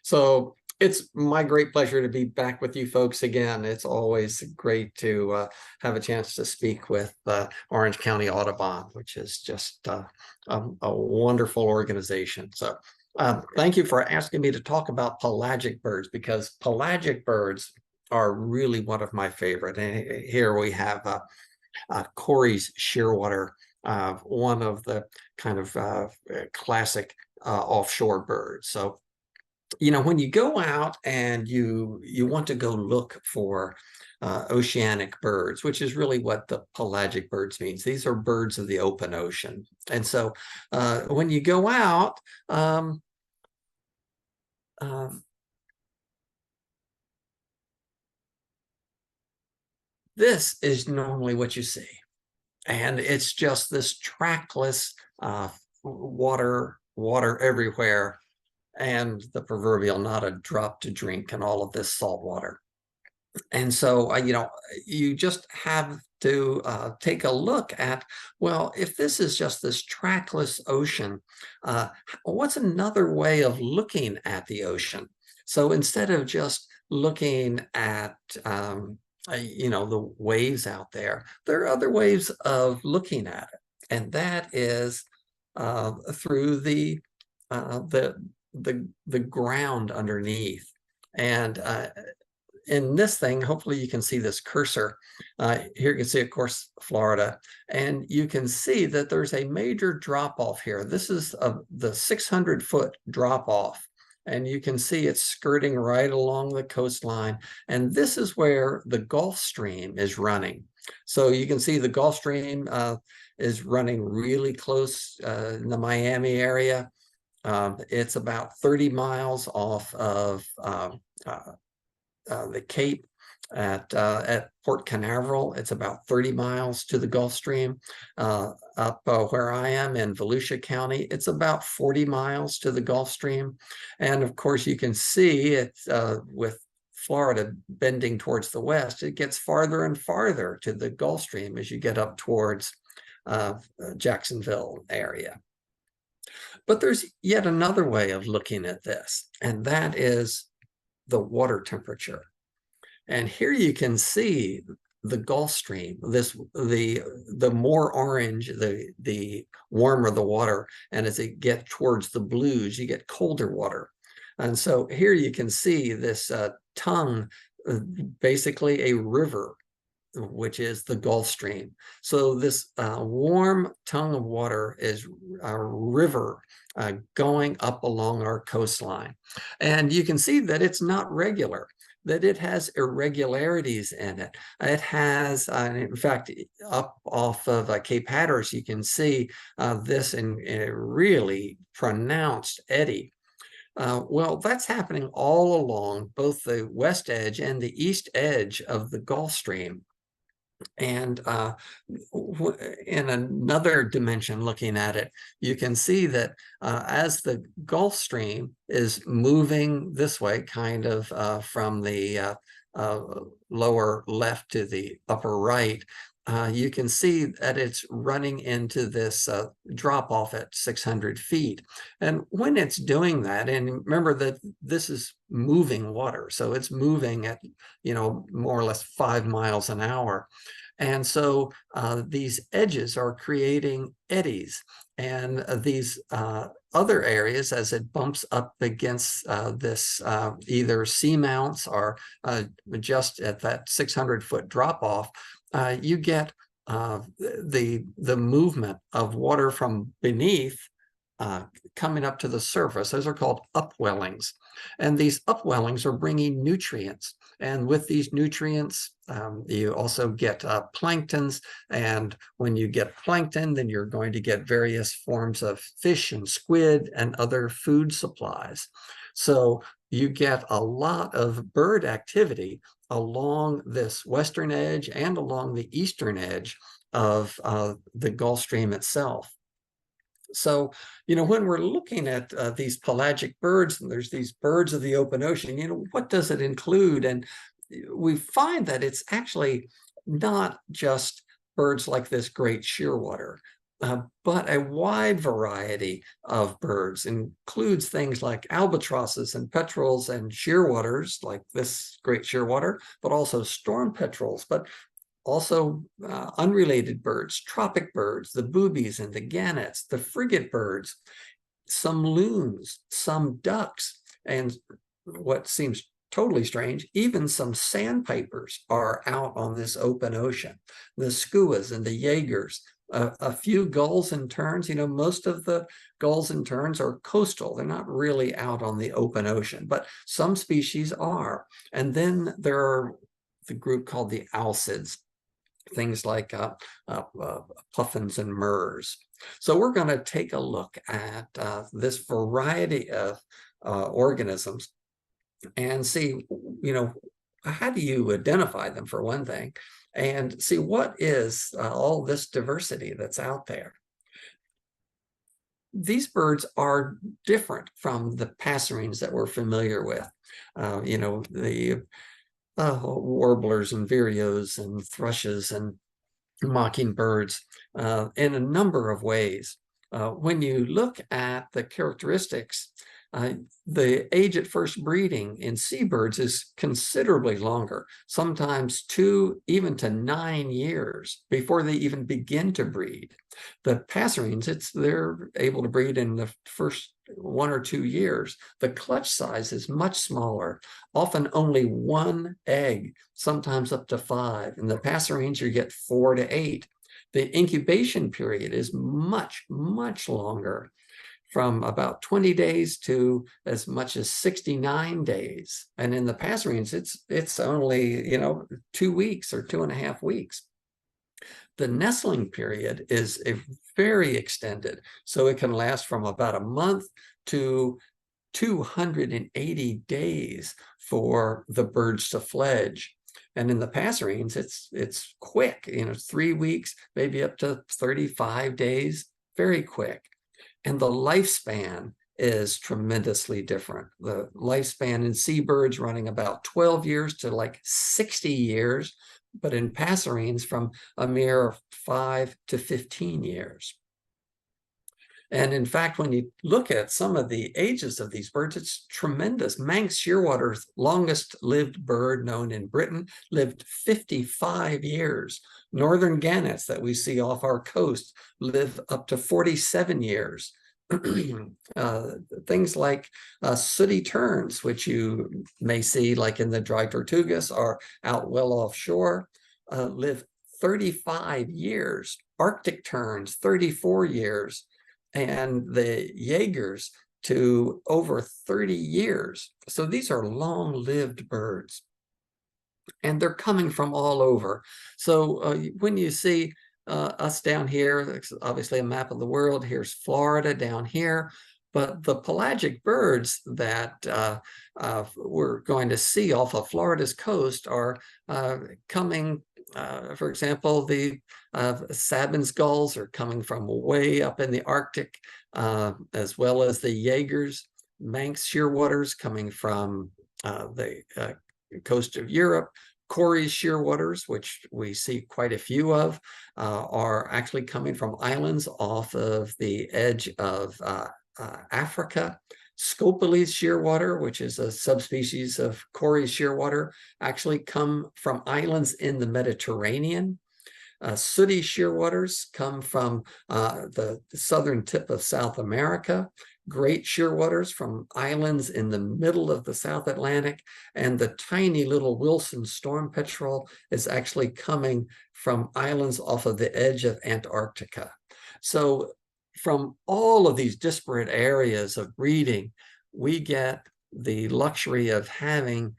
So it's my great pleasure to be back with you folks again. It's always great to have a chance to speak with Orange County Audubon, which is just a wonderful organization. So thank you for asking me to talk about pelagic birds, because pelagic birds are really one of my favorite. And here we have Corey's shearwater, one of the kind of classic offshore birds. So when you go out and you want to go look for oceanic birds, which is really what the pelagic birds means. These are birds of the open ocean. And so when you go out, this is normally what you see. And it's just this trackless water everywhere, and the proverbial not a drop to drink and all of this salt water. And so, you just have to take a look at, well, if this is just this trackless ocean, what's another way of looking at the ocean? So instead of just looking at, the waves out there, there are other ways of looking at it. And that is through the ground underneath. And in this thing, hopefully you can see this cursor. Here you can see, of course, Florida. And you can see that there's a major drop-off here. This is the 600-foot drop-off. And you can see it's skirting right along the coastline. And this is where the Gulf Stream is running. So you can see the Gulf Stream is running really close in the Miami area. It's about 30 miles off of the Cape at Port Canaveral. It's about 30 miles to the Gulf Stream. Up where I am in Volusia County, it's about 40 miles to the Gulf Stream. And of course, you can see it with Florida bending towards the west, it gets farther and farther to the Gulf Stream as you get up towards Jacksonville area. But there's yet another way of looking at this, and that is the water temperature. And here you can see the Gulf Stream, the more orange, the warmer the water. And as it gets towards the blues, you get colder water. And so here you can see this tongue, basically a river, which is the Gulf Stream. So this warm tongue of water is a river going up along our coastline. And you can see that it's not regular, that it has irregularities in it. It has, in fact, up off of Cape Hatteras, you can see this in a really pronounced eddy. Well, that's happening all along both the west edge and the east edge of the Gulf Stream. And in another dimension, looking at it, you can see that as the Gulf Stream is moving this way, kind of from the lower left to the upper right, you can see that it's running into this drop off at 600 feet. And when it's doing that, and remember that this is moving water, so it's moving at, more or less 5 miles an hour. And so these edges are creating eddies. And these other areas, as it bumps up against this either seamounts or just at that 600-foot drop off, you get the movement of water from beneath coming up to the surface. Those are called upwellings. And these upwellings are bringing nutrients. And with these nutrients, you also get planktons. And when you get plankton, then you're going to get various forms of fish and squid and other food supplies. So you get a lot of bird activity along this western edge and along the eastern edge of the Gulf Stream itself. So, when we're looking at these pelagic birds, and there's these birds of the open ocean, what does it include? And we find that it's actually not just birds like this great shearwater, but a wide variety of birds includes things like albatrosses and petrels and shearwaters, like this great shearwater, but also storm petrels, but also unrelated birds, tropic birds, the boobies and the gannets, the frigate birds, some loons, some ducks, and what seems totally strange, even some sandpipers are out on this open ocean. The skuas and the Jaegers, a few gulls and terns. Most of the gulls and terns are coastal. They're not really out on the open ocean, but some species are. And then there are the group called the alcids, things like puffins and murres. So we're going to take a look at this variety of organisms and see, how do you identify them, for one thing, and see what is all this diversity that's out there. These birds are different from the passerines that we're familiar with. The warblers and vireos and thrushes and mockingbirds in a number of ways. When you look at the characteristics, the age at first breeding in seabirds is considerably longer, sometimes 2 even to 9 years before they even begin to breed. The passerines, they're able to breed in the first 1 or 2 years. The clutch size is much smaller, often only 1 egg, sometimes up to 5. In the passerines, you get 4 to 8. The incubation period is much, much longer, from about 20 days to as much as 69 days. And in the passerines, it's only, 2 weeks or 2.5 weeks. The nestling period is very extended. So it can last from about a month to 280 days for the birds to fledge. And in the passerines, it's quick, 3 weeks, maybe up to 35 days, very quick. And the lifespan is tremendously different. The lifespan in seabirds running about 12 years to like 60 years, but in passerines from a mere 5 to 15 years. And in fact, when you look at some of the ages of these birds, it's tremendous. Manx shearwater's longest lived bird known in Britain lived 55 years. Northern gannets that we see off our coast live up to 47 years. Things like sooty terns, which you may see like in the dry tortugas or out well offshore, live 35 years. Arctic terns, 34 years. And the Jaegers to over 30 years. So these are long-lived birds. And they're coming from all over. So when you see us down here, it's obviously a map of the world. Here's Florida down here. But the pelagic birds that we're going to see off of Florida's coast are coming, for example, the Sabin's gulls are coming from way up in the Arctic, as well as the Jaegers. Manx shearwaters coming from the coast of Europe. Cory's shearwaters, which we see quite a few of, are actually coming from islands off of the edge of Africa. Scopely's shearwater, which is a subspecies of Cory's shearwater, actually come from islands in the Mediterranean. Sooty shearwaters come from the southern tip of South America. Great shearwaters from islands in the middle of the South Atlantic, and the tiny little Wilson storm petrel is actually coming from islands off of the edge of Antarctica. So from all of these disparate areas of breeding, we get the luxury of having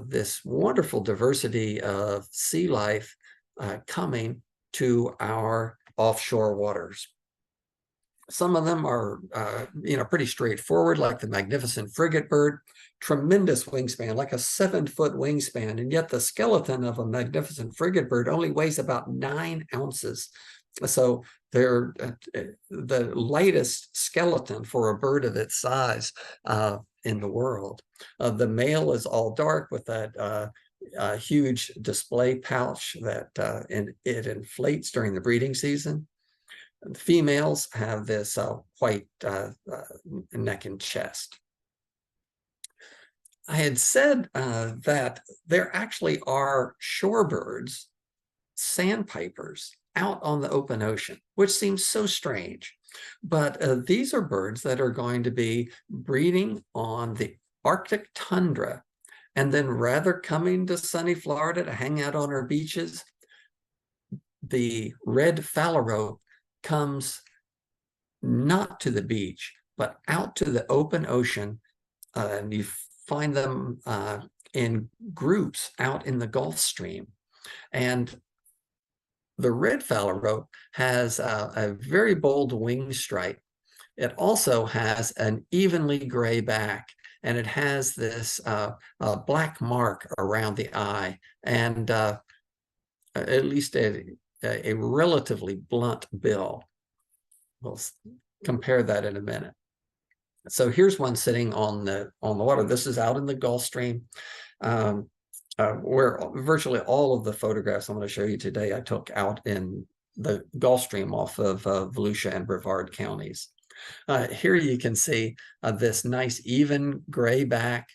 this wonderful diversity of sea life coming to our offshore waters. Some of them are, pretty straightforward, like the magnificent frigate bird, tremendous wingspan, like a 7-foot wingspan, and yet the skeleton of a magnificent frigate bird only weighs about 9 ounces. So they're the lightest skeleton for a bird of its size in the world. The male is all dark with that huge display pouch that it inflates during the breeding season. Females have this white neck and chest. I had said that there actually are shorebirds, sandpipers, out on the open ocean, which seems so strange. But these are birds that are going to be breeding on the Arctic tundra and then rather coming to sunny Florida to hang out on our beaches. The red phalarope comes not to the beach, but out to the open ocean, and you find them in groups out in the Gulf Stream. And the red phalarope has a very bold wing stripe. It also has an evenly gray back, and it has this black mark around the eye, and at least a relatively blunt bill. We'll compare that in a minute. So here's one sitting on the water. This is out in the Gulf Stream, where virtually all of the photographs I'm going to show you today I took out in the Gulf Stream off of Volusia and Brevard counties. Here you can see this nice even gray back,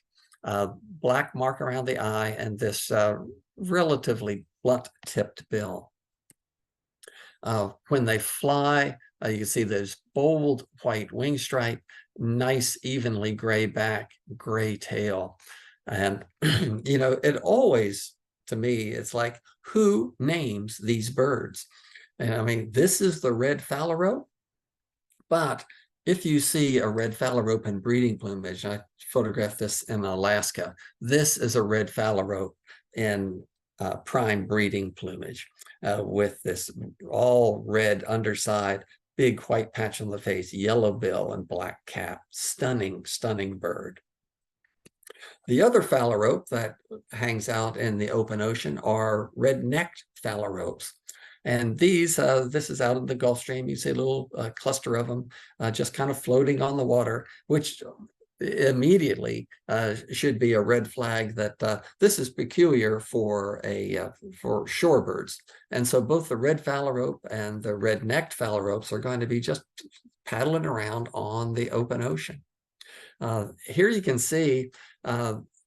black mark around the eye, and this relatively blunt-tipped bill. When they fly, you can see this bold white wing stripe, nice evenly gray back, gray tail. And, you know, it always, to me, it's like, who names these birds? And I mean, this is the red phalarope, but if you see a red phalarope in breeding plumage, I photographed this in Alaska, this is a red phalarope in prime breeding plumage with this all red underside, big white patch on the face, yellow bill, and black cap. Stunning, stunning bird. The other phalarope that hangs out in the open ocean are red-necked phalaropes. And these, this is out in the Gulf Stream. You see a little cluster of them just kind of floating on the water, which immediately should be a red flag that this is peculiar for shorebirds. And so both the red phalarope and the red-necked phalaropes are going to be just paddling around on the open ocean. Here you can see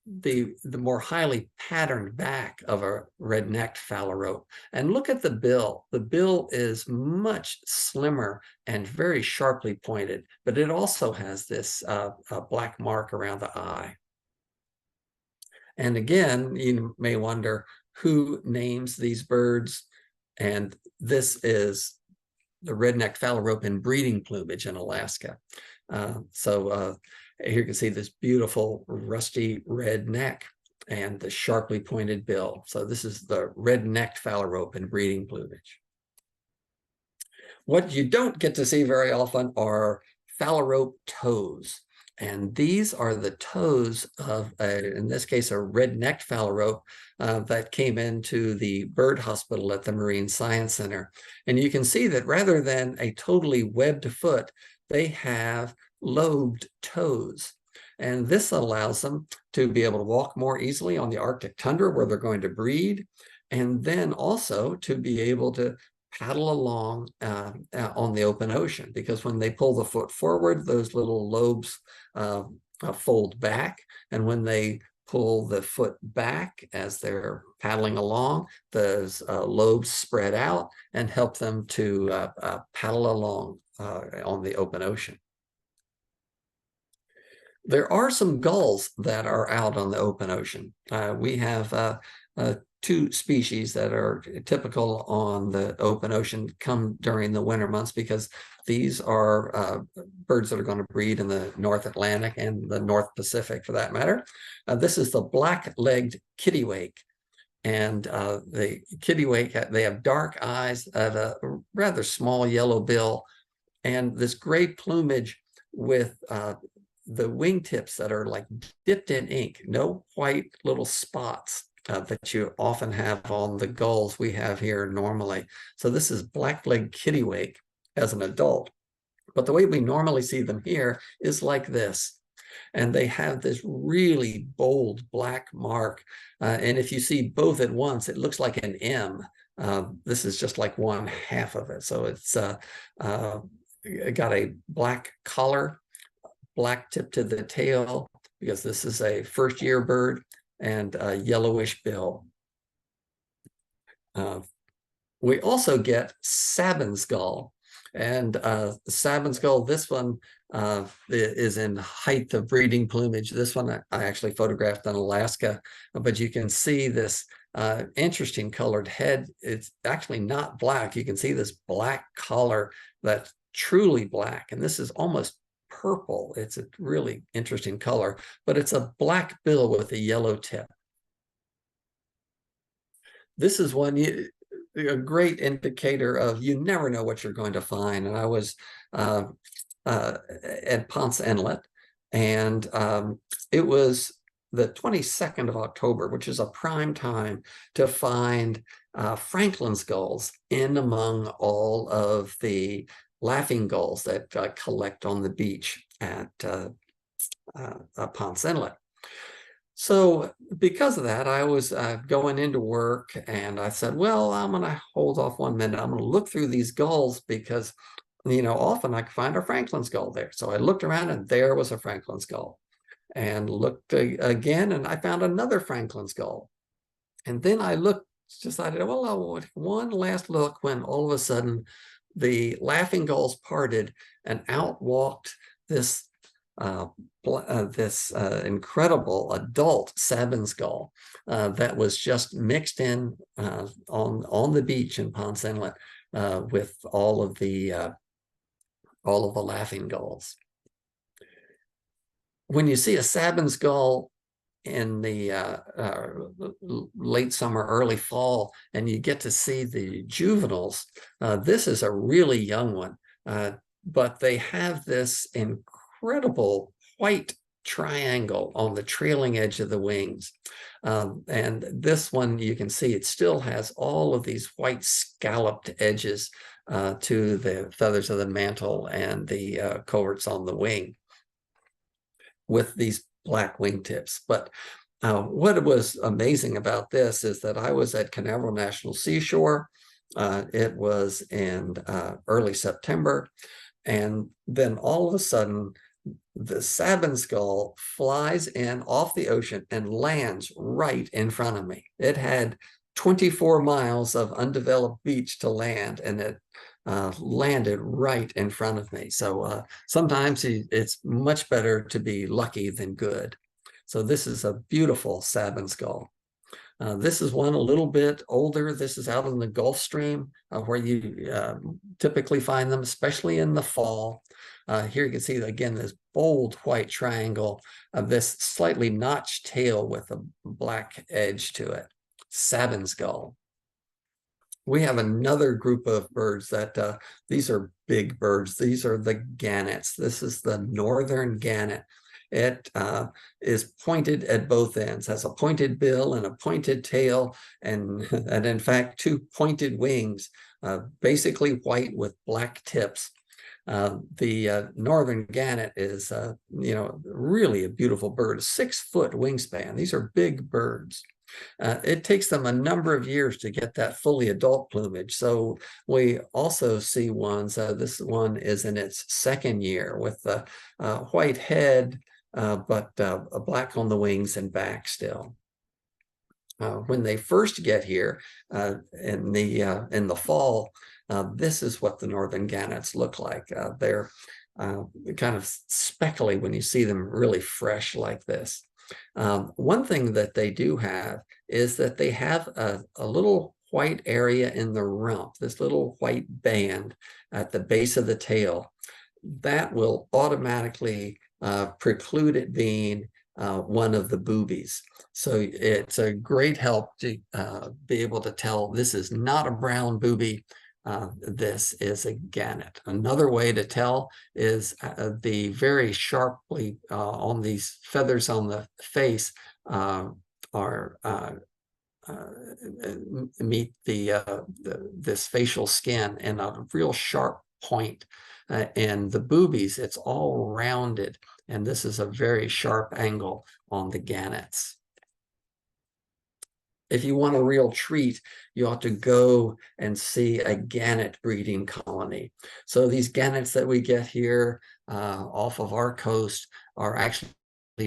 the more highly patterned back of a red-necked phalarope. And look at the bill. The bill is much slimmer and very sharply pointed, but it also has this black mark around the eye. And again, you may wonder who names these birds. And this is the red-necked phalarope in breeding plumage in Alaska. Here you can see this beautiful rusty red neck and the sharply pointed bill. So this is the red-necked phalarope in breeding plumage. What you don't get to see very often are phalarope toes. And these are the toes of, in this case, a red-necked phalarope that came into the bird hospital at the Marine Science Center. And you can see that rather than a totally webbed foot, they have lobed toes. And this allows them to be able to walk more easily on the Arctic tundra where they're going to breed, and then also to be able to paddle along on the open ocean, because when they pull the foot forward, those little lobes fold back, and when they pull the foot back as they're paddling along, those lobes spread out and help them to paddle along on the open ocean. There are some gulls that are out on the open ocean. We have two species that are typical on the open ocean come during the winter months, because these are birds that are going to breed in the North Atlantic and the North Pacific for that matter. This is the black-legged kittiwake. And the kittiwake, they have dark eyes, a rather small yellow bill, and this gray plumage with the wingtips that are like dipped in ink, no white little spots that you often have on the gulls we have here normally. So this is black-legged kittiwake as an adult. But the way we normally see them here is like this. And they have this really bold black mark. And if you see both at once, it looks like an M This is just like one half of it. So it's got a black collar, black tip to the tail, because this is a first-year bird, and a yellowish bill. We also get Sabin's gull. And the Sabin's gull, this one is in height of breeding plumage. This one I actually photographed in Alaska, but you can see this interesting colored head. It's actually not black. You can see this black collar that's truly black, and this is almost purple. It's a really interesting color, but it's a black bill with a yellow tip. This is one a great indicator of you never know what you're going to find. And I was at Ponce Inlet, and it was the 22nd of October, which is a prime time to find Franklin's gulls in among all of the laughing gulls that collect on the beach at Ponce Inlet. So because of that, I was going into work, and I said, well, I'm going to hold off 1 minute. I'm going to look through these gulls because, you know, often I can find a Franklin's gull there. So I looked around, and there was a Franklin's gull, and looked again, and I found another Franklin's gull. And then I decided, well, I'll want one last look, when all of a sudden the laughing gulls parted, and out walked this incredible adult Sabin's gull that was just mixed in on the beach in Ponce Inlet with all of the laughing gulls. When you see a Sabin's gull in the late summer, early fall, and you get to see the juveniles, this is a really young one, but they have this incredible white triangle on the trailing edge of the wings. And this one, you can see it still has all of these white scalloped edges to the feathers of the mantle and the coverts on the wing, with these black wingtips. But what was amazing about this is that I was at Canaveral National Seashore. It was in early September. And then all of a sudden, the Sabin's gull flies in off the ocean and lands right in front of me. It had 24 miles of undeveloped beach to land, and it landed right in front of me. So sometimes it's much better to be lucky than good. So this is a beautiful Sabin's gull. This is one a little bit older. This is out in the Gulf Stream where you typically find them, especially in the fall. Here you can see, again, this bold white triangle of this slightly notched tail with a black edge to it. Sabin's gull. We have another group of birds that these are big birds. These are the gannets. This is the northern gannet. It is pointed at both ends, has a pointed bill and a pointed tail, and in fact, two pointed wings, basically white with black tips. The northern gannet is, really a beautiful bird, 6-foot wingspan. These are big birds. It takes them a number of years to get that fully adult plumage. So we also see ones, this one is in its 2nd year with the white head, but black on the wings and back still. When they first get here in the fall, this is what the northern gannets look like. They're kind of speckly when you see them really fresh like this. One thing that they do have is that they have a little white area in the rump, this little white band at the base of the tail. That will automatically preclude it being one of the boobies. So it's a great help to be able to tell this is not a brown booby. This is a gannet. Another way to tell is the very sharply on these feathers on the face meet this facial skin in a real sharp point. And the boobies, it's all rounded, and this is a very sharp angle on the gannets. if you want a real treat, you ought to go and see a gannet breeding colony. So these gannets that we get here off of our coast are actually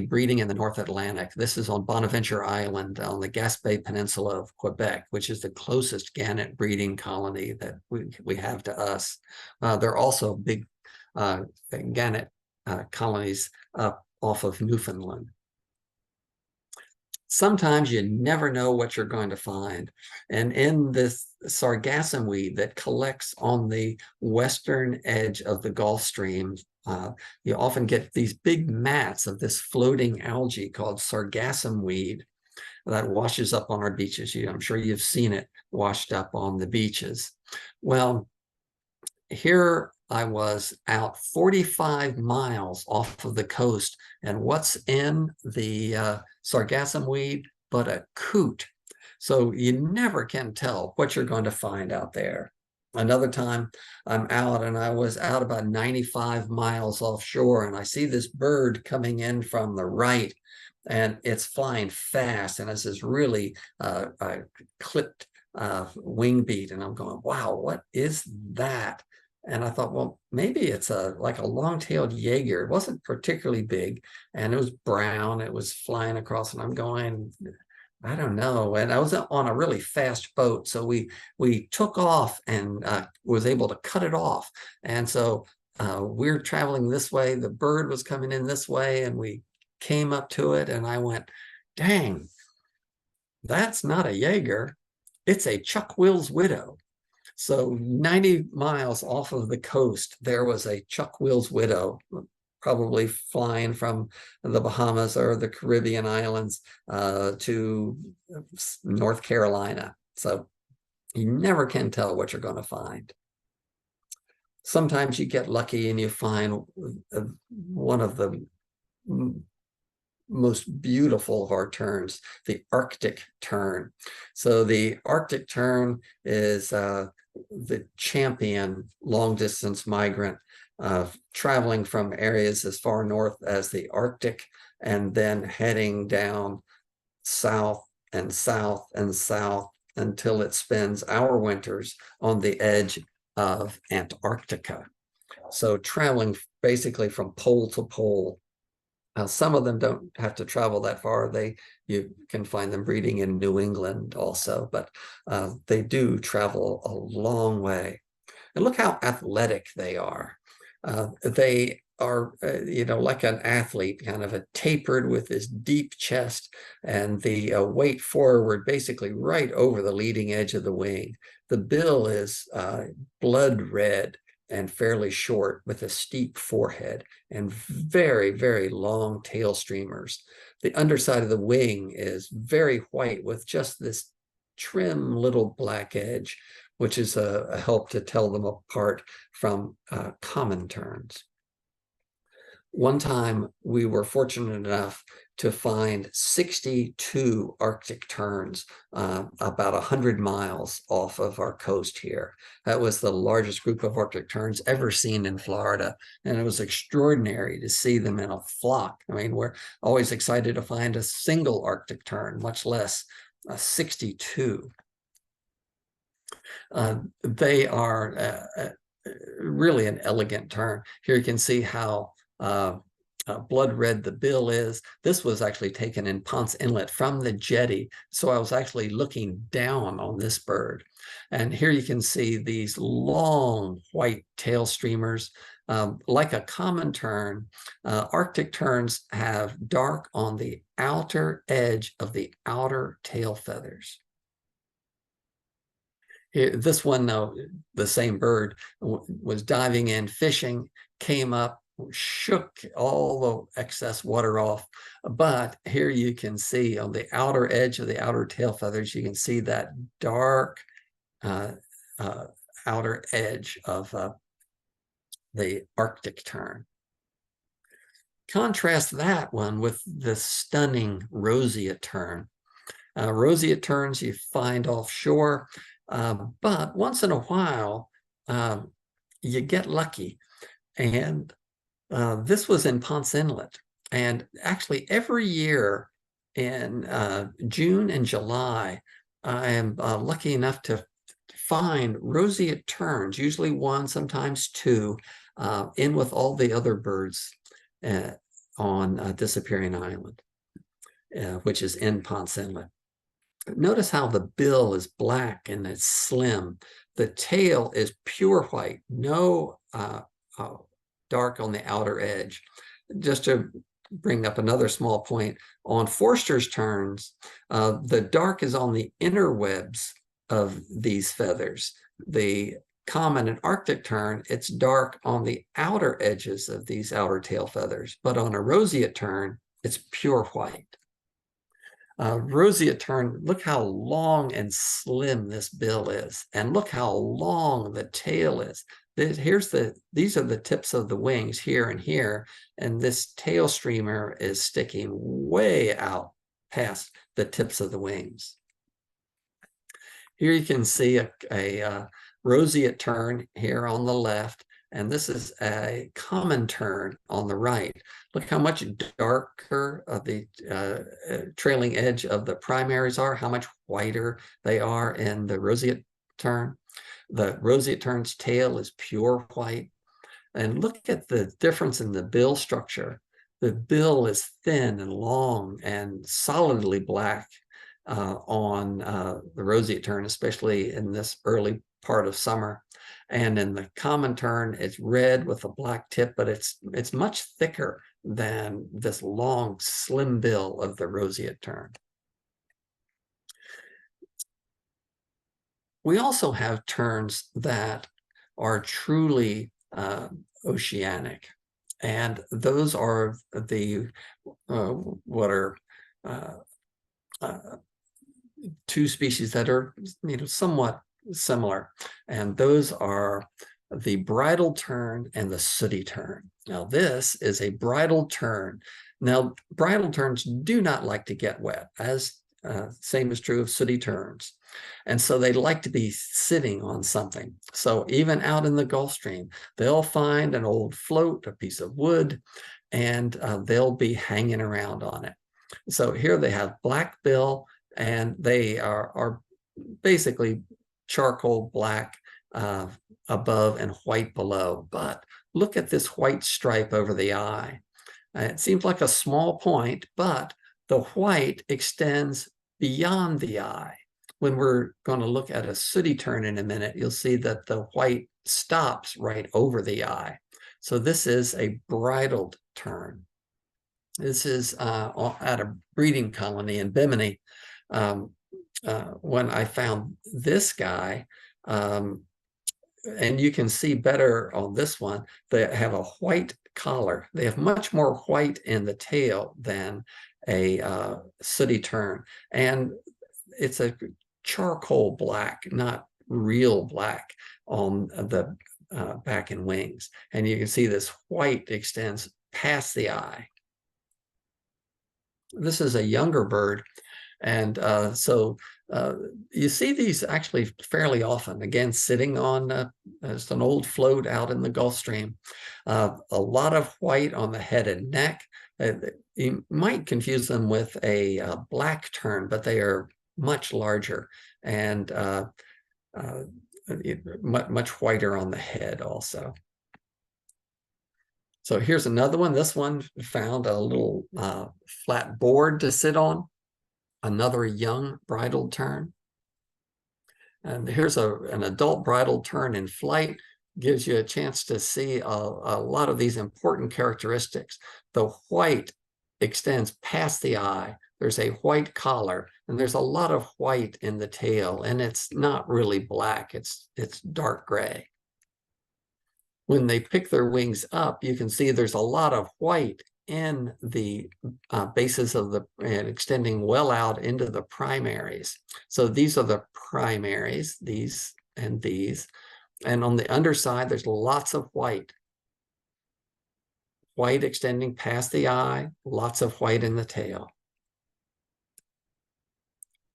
breeding in the North Atlantic. This is on Bonaventure Island on the Gaspé Peninsula of Quebec, which is the closest gannet breeding colony that we have to us. There are also big gannet colonies up off of Newfoundland. Sometimes you never know what you're going to find. And in this sargassum weed that collects on the western edge of the Gulf Stream, you often get these big mats of this floating algae called sargassum weed that washes up on our beaches. I'm sure you've seen it washed up on the beaches. Well, here I was out 45 miles off of the coast, and what's in the sargassum weed but a coot? So you never can tell what you're going to find out there. Another time I'm out, and I was out about 95 miles offshore, and I see this bird coming in from the right, and it's flying fast, and it's this really clipped wing beat, and I'm going, wow, what is that? And I thought, well, maybe it's like a long-tailed Jaeger. It wasn't particularly big, and it was brown. It was flying across, and I'm going, I don't know. And I was on a really fast boat, so we took off and was able to cut it off. And so we're traveling this way. The bird was coming in this way, and we came up to it, and I went, dang, that's not a Jaeger. It's a Chuck Will's widow. So 90 miles off of the coast, there was a Chuck Will's widow, probably flying from the Bahamas or the Caribbean islands to North Carolina. So you never can tell what you're going to find. Sometimes you get lucky and you find one of the most beautiful of our terns, the Arctic tern. So the Arctic tern is the champion long-distance migrant, traveling from areas as far north as the Arctic and then heading down south and south and south until it spends our winters on the edge of Antarctica. So traveling basically from pole to pole. Some of them don't have to travel that far. You can find them breeding in New England also, but they do travel a long way. And look how athletic they are. They are, like an athlete, kind of tapered with this deep chest and the weight forward, basically right over the leading edge of the wing. The bill is blood red and fairly short with a steep forehead and very, very long tail streamers. The underside of the wing is very white with just this trim little black edge, which is a help to tell them apart from common terns. One time we were fortunate enough to find 62 Arctic terns about 100 miles off of our coast here. That was the largest group of Arctic terns ever seen in Florida, and it was extraordinary to see them in a flock. I mean, we're always excited to find a single Arctic tern, much less 62. They are really an elegant tern. Here you can see how blood red the bill is. This was actually taken in Ponce Inlet from the jetty. So I was actually looking down on this bird. And here you can see these long white tail streamers. Like a common tern, Arctic terns have dark on the outer edge of the outer tail feathers. Here, this one, the same bird, was diving in, fishing, came up, shook all the excess water off. But here you can see on the outer edge of the outer tail feathers, you can see that dark outer edge of the Arctic tern. Contrast that one with the stunning roseate tern. Roseate terns you find offshore, but once in a while you get lucky. And this was in Ponce Inlet. And actually every year in June and July, I am lucky enough to find roseate terns, usually one, sometimes two, in with all the other birds on Disappearing Island, which is in Ponce Inlet. Notice how the bill is black and it's slim. The tail is pure white, no dark on the outer edge. Just to bring up another small point, on Forster's terns, the dark is on the inner webs of these feathers. The common and Arctic tern, it's dark on the outer edges of these outer tail feathers, but on a roseate tern, it's pure white. Roseate tern, look how long and slim this bill is, and look how long the tail is. These are the tips of the wings here and here, and this tail streamer is sticking way out past the tips of the wings. Here you can see a roseate tern here on the left, and this is a common tern on the right. Look how much darker the trailing edge of the primaries are, how much whiter they are in the roseate tern. The roseate tern's tail is pure white. And look at the difference in the bill structure. The bill is thin and long and solidly black on the roseate tern, especially in this early part of summer. And in the common tern, it's red with a black tip, but it's much thicker than this long, slim bill of the roseate tern. We also have terns that are truly oceanic, and those are the what are two species that are somewhat similar, and those are the bridal tern and the sooty tern. Now this is a bridal tern. Now bridal terns do not like to get wet, as same is true of sooty terns, and so they like to be sitting on something. So even out in the Gulf Stream, they'll find an old float, a piece of wood, and they'll be hanging around on it. So here they have black bill, and they are basically charcoal black above and white below. But look at this white stripe over the eye. It seems like a small point, but the white extends beyond the eye. When we're going to look at a sooty tern in a minute, you'll see that the white stops right over the eye. So this is a bridled tern. This is at a breeding colony in Bimini. When I found this guy, and you can see better on this one, they have a white collar. They have much more white in the tail than a sooty tern. And it's a charcoal black, not real black on the back and wings. And you can see this white extends past the eye. This is a younger bird. And so you see these actually fairly often, again, sitting on just an old float out in the Gulf Stream. A lot of white on the head and neck. You might confuse them with a black tern, but they are much larger and much whiter on the head also. So here's another one. This one found a little flat board to sit on. Another young bridled tern. And here's an adult bridled tern in flight. Gives you a chance to see a lot of these important characteristics. The white extends past the eye. There's a white collar, and there's a lot of white in the tail, and it's not really black, it's dark gray. When they pick their wings up, you can see there's a lot of white in the bases of the, and extending well out into the primaries. So these are the primaries, these and these. And on the underside, there's lots of white. White extending past the eye, lots of white in the tail.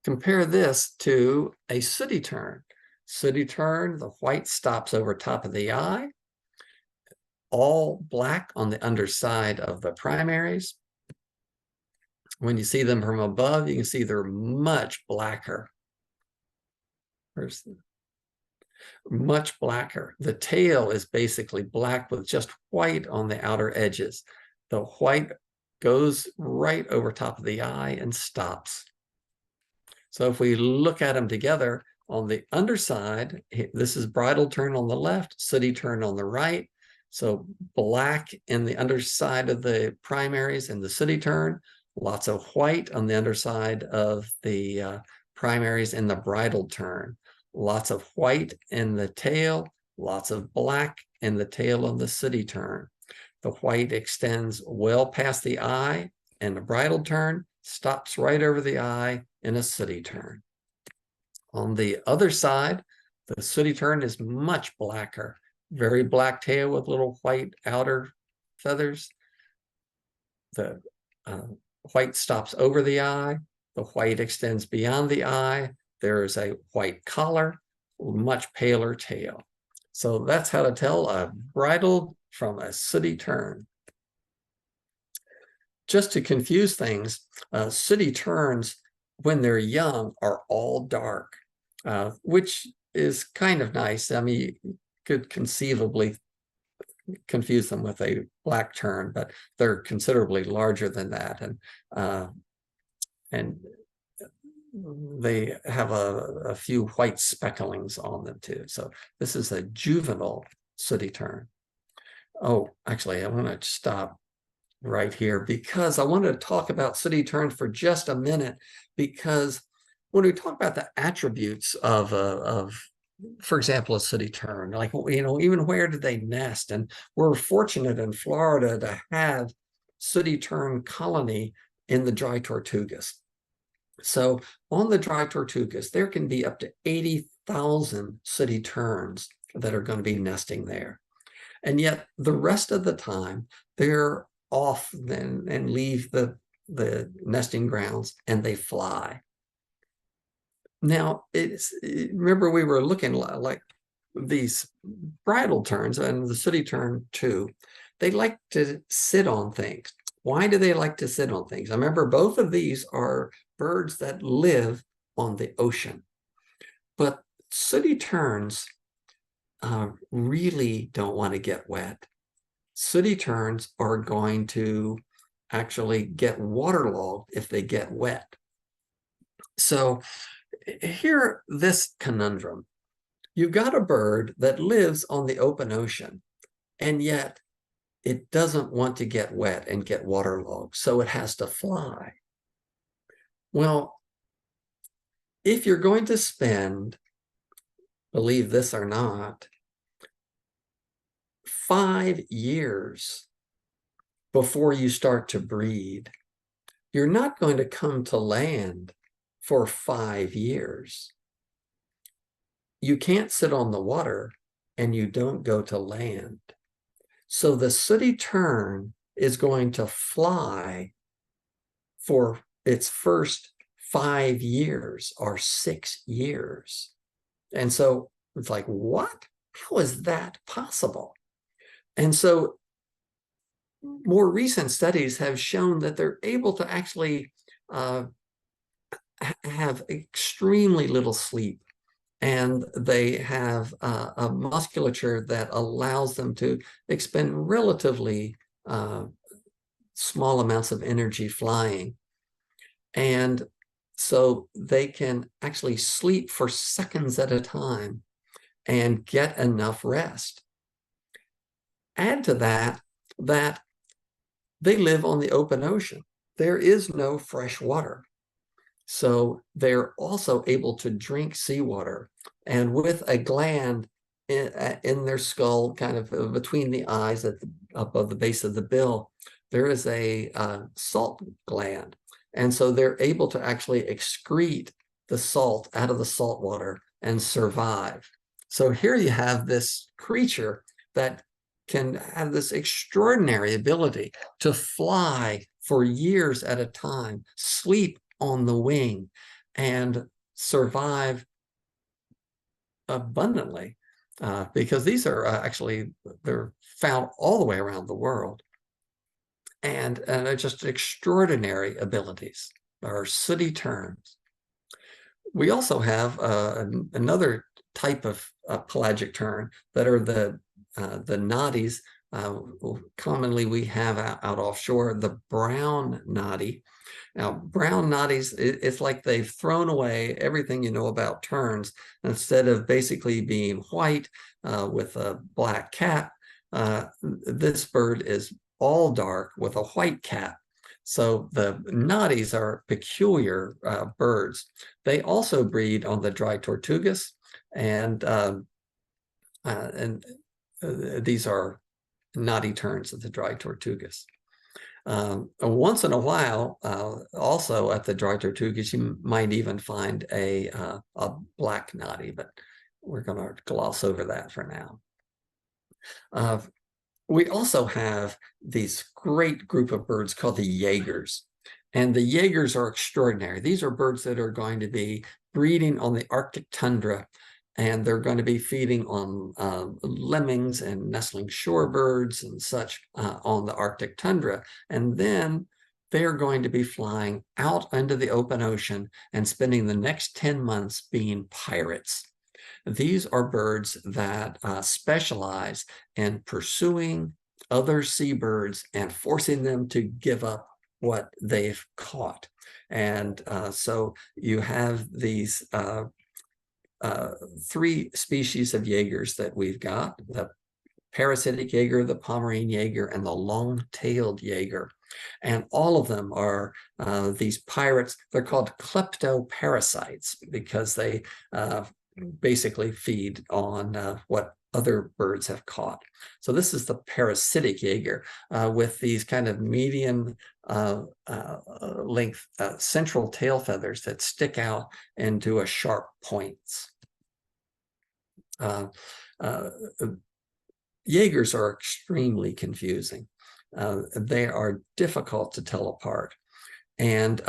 Compare this to a sooty tern. Sooty tern, the white stops over top of the eye, all black on the underside of the primaries. When you see them from above, you can see they're much blacker. Much blacker. The tail is basically black with just white on the outer edges. The white goes right over top of the eye and stops. So if we look at them together, on the underside, this is bridle tern on the left, sooty tern on the right. So black in the underside of the primaries and the sooty tern, lots of white on the underside of the primaries and the bridle tern, lots of white in the tail, lots of black in the tail of the sooty tern. The white extends well past the eye, and the bridle tern stops right over the eye in a sooty tern. On the other side, the sooty tern is much blacker, very black tail with little white outer feathers. The white stops over the eye. The white extends beyond the eye. There is a white collar, much paler tail. So that's how to tell a bridle from a sooty tern. Just to confuse things, sooty terns, when they're young, are all dark, which is kind of nice. I mean, you could conceivably confuse them with a black tern, but they're considerably larger than that, and they have a few white specklings on them too. So this is a juvenile sooty tern. Oh, actually, I want to stop right here because I wanted to talk about sooty tern for just a minute, because when we talk about the attributes of for example, a sooty tern, like, you know, even where do they nest? And we're fortunate in Florida to have sooty tern colony in the dry tortugas. So on the dry tortugas, there can be up to 80,000 sooty terns that are going to be nesting there. And yet the rest of the time, they're off and leave the nesting grounds and they fly. Now, remember we were looking like these bridle terns and the sooty tern too. They like to sit on things. Why do they like to sit on things? I remember both of these are birds that live on the ocean, but sooty terns really don't want to get wet. Sooty terns are going to actually get waterlogged if they get wet. So here, this conundrum. You've got a bird that lives on the open ocean, and yet it doesn't want to get wet and get waterlogged, so it has to fly. Well, if you're going to spend, believe this or not, 5 years before you start to breed, you're not going to come to land for 5 years. You can't sit on the water and you don't go to land. So the sooty tern is going to fly for its first 5 years or 6 years. And so it's like, what? How is that possible? And so more recent studies have shown that they're able to actually have extremely little sleep, and they have a musculature that allows them to expend relatively small amounts of energy flying. And so they can actually sleep for seconds at a time and get enough rest. Add to that, that they live on the open ocean. There is no fresh water. So they're also able to drink seawater. And with a gland in their skull, kind of between the eyes above the base of the bill, there is a salt gland. And so they're able to actually excrete the salt out of the salt water and survive. So here you have this creature that can have this extraordinary ability to fly for years at a time, sleep on the wing, and survive abundantly, because these are actually, they're found all the way around the world. and they're just extraordinary abilities, are sooty terns. We also have another type of pelagic tern that are the noddies. Commonly we have out offshore the brown noddy. Now, brown noddies, it's like they've thrown away everything you know about terns. Instead of basically being white with a black cap, this bird is all dark with a white cap. So the noddies are peculiar birds. They also breed on the dry Tortugas, and these are noddy terns of the dry Tortugas. Once in a while, also at the dry Tortugas, you might even find a black noddy, but we're going to gloss over that for now. We also have these great group of birds called the Jaegers. And the Jaegers are extraordinary. These are birds that are going to be breeding on the Arctic tundra, and they're going to be feeding on lemmings and nestling shorebirds and such on the Arctic tundra. And then they're going to be flying out into the open ocean and spending the next 10 months being pirates. These are birds that specialize in pursuing other seabirds and forcing them to give up what they've caught. And so you have these three species of Jaegers that we've got: the parasitic Jaeger, the Pomeranian Jaeger, and the long-tailed Jaeger. And all of them are these pirates. They're called kleptoparasites because they basically feed on what other birds have caught. So this is the parasitic Jaeger with these kind of medium length central tail feathers that stick out into a sharp points. Jaegers are extremely confusing. They are difficult to tell apart. And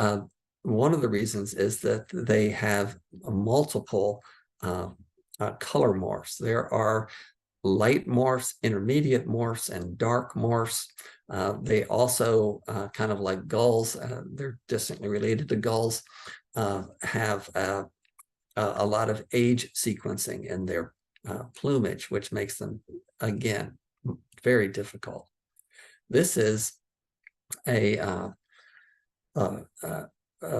one of the reasons is that they have multiple color morphs. There are light morphs, intermediate morphs, and dark morphs. They also, kind of like gulls, they're distantly related to gulls, have a lot of age sequencing in their plumage, which makes them, again, very difficult. This is a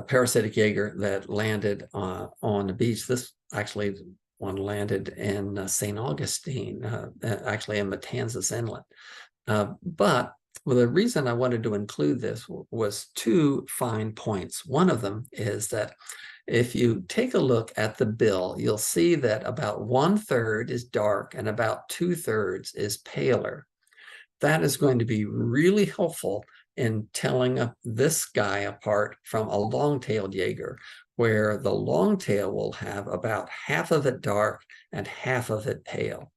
parasitic Jaeger that landed on the beach. This actually one landed in St. Augustine, actually in Ponce Inlet. But the reason I wanted to include this was two fine points. One of them is that if you take a look at the bill, you'll see that about 1/3 is dark and about 2/3 is paler. That is going to be really helpful in telling this guy apart from a long-tailed Jaeger, where the long tail will have about half of it dark and half of it pale.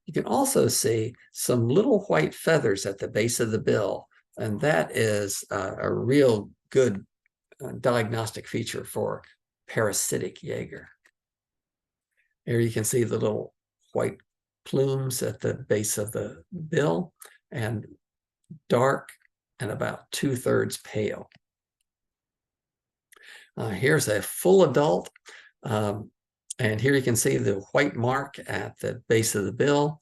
You can also see some little white feathers at the base of the bill, and that is a real good diagnostic feature for parasitic Jaeger. Here you can see the little white plumes at the base of the bill, and dark and about 2/3 pale. Here's a full adult, and here you can see the white mark at the base of the bill,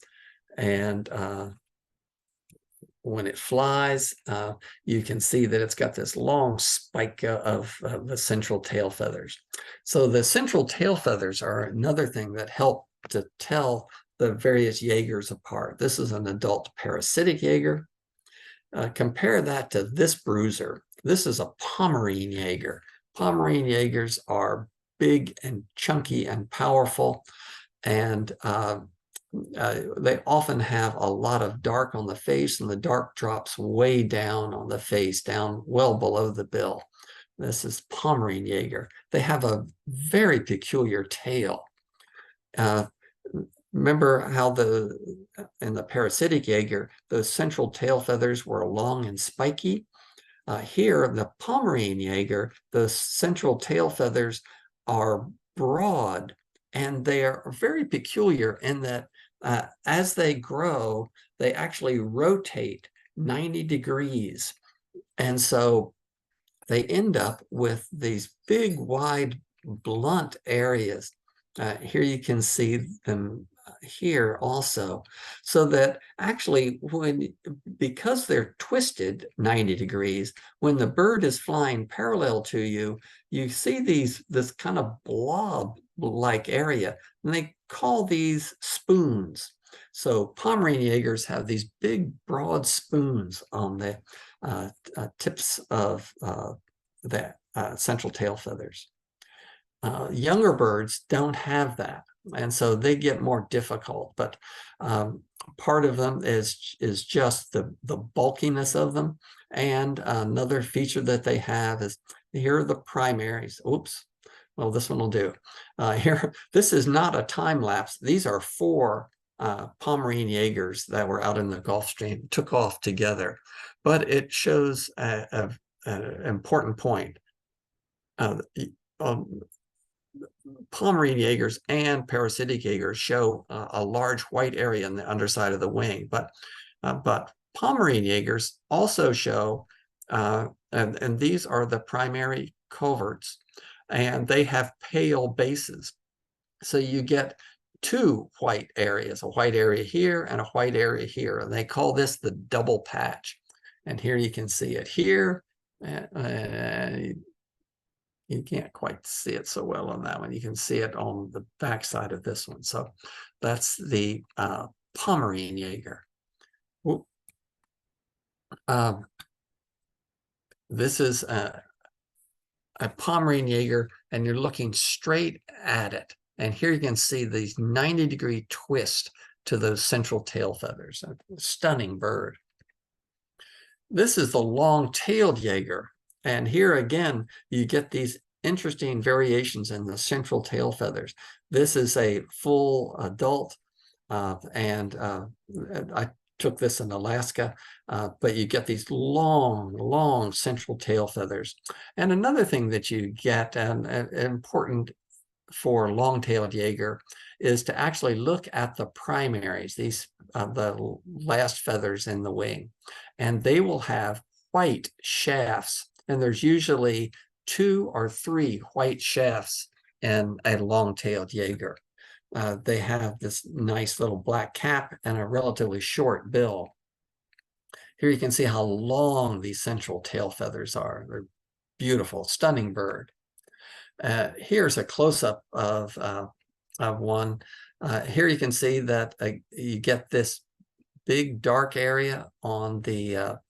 and when it flies, you can see that it's got this long spike of the central tail feathers. So the central tail feathers are another thing that help to tell the various Jaegers apart. This is an adult parasitic Jaeger. Compare that to this bruiser. This is a Pomeranian Jaeger. Pomeranian Jaegers are big and chunky and powerful, and they often have a lot of dark on the face, and the dark drops way down on the face, down well below the bill. This is Pomeranian Jaeger. They have a very peculiar tail. Remember how in the parasitic Jaeger, the central tail feathers were long and spiky? Here, the Pomeranian Jaeger, the central tail feathers are broad, and they are very peculiar in that as they grow, they actually rotate 90 degrees. And so they end up with these big, wide, blunt areas. Here you can see them here also, so that actually because they're twisted 90 degrees, when the bird is flying parallel to you, you see this kind of blob-like area, and they call these spoons. So Pomeranian have these big, broad spoons on the tips of the central tail feathers. Younger birds don't have that, and so they get more difficult. But part of them is just the bulkiness of them. And another feature that they have is here are the primaries. Oops. Well, this one will do. Here, this is not a time lapse. These are 4 Pomeranian Jaegers that were out in the Gulf Stream, took off together. But it shows an important point. Pomeranian Jaegers and parasitic Jaegers show a large white area in the underside of the wing, but Pomeranian Jaegers also show, and these are the primary coverts, and they have pale bases. So you get 2 white areas, a white area here and a white area here, and they call this the double patch. And here you can see it here. You can't quite see it so well on that one. You can see it on the back side of this one. So that's the Pomeranian Jaeger. This is a Pomeranian Jaeger, and you're looking straight at it. And here you can see these 90-degree twist to those central tail feathers. A stunning bird. This is the long-tailed Jaeger. And here again, you get these interesting variations in the central tail feathers. This is a full adult, and I took this in Alaska, but you get these long central tail feathers. And another thing that you get, and important for long-tailed Jaeger, is to actually look at the primaries, these the last feathers in the wing, and they will have white shafts. And there's usually 2 or 3 white shafts in a long-tailed Jaeger. They have this nice little black cap and a relatively short bill. Here you can see how long these central tail feathers are. They're beautiful, stunning bird. Here's a close-up of one. Here you can see that you get this big dark area on the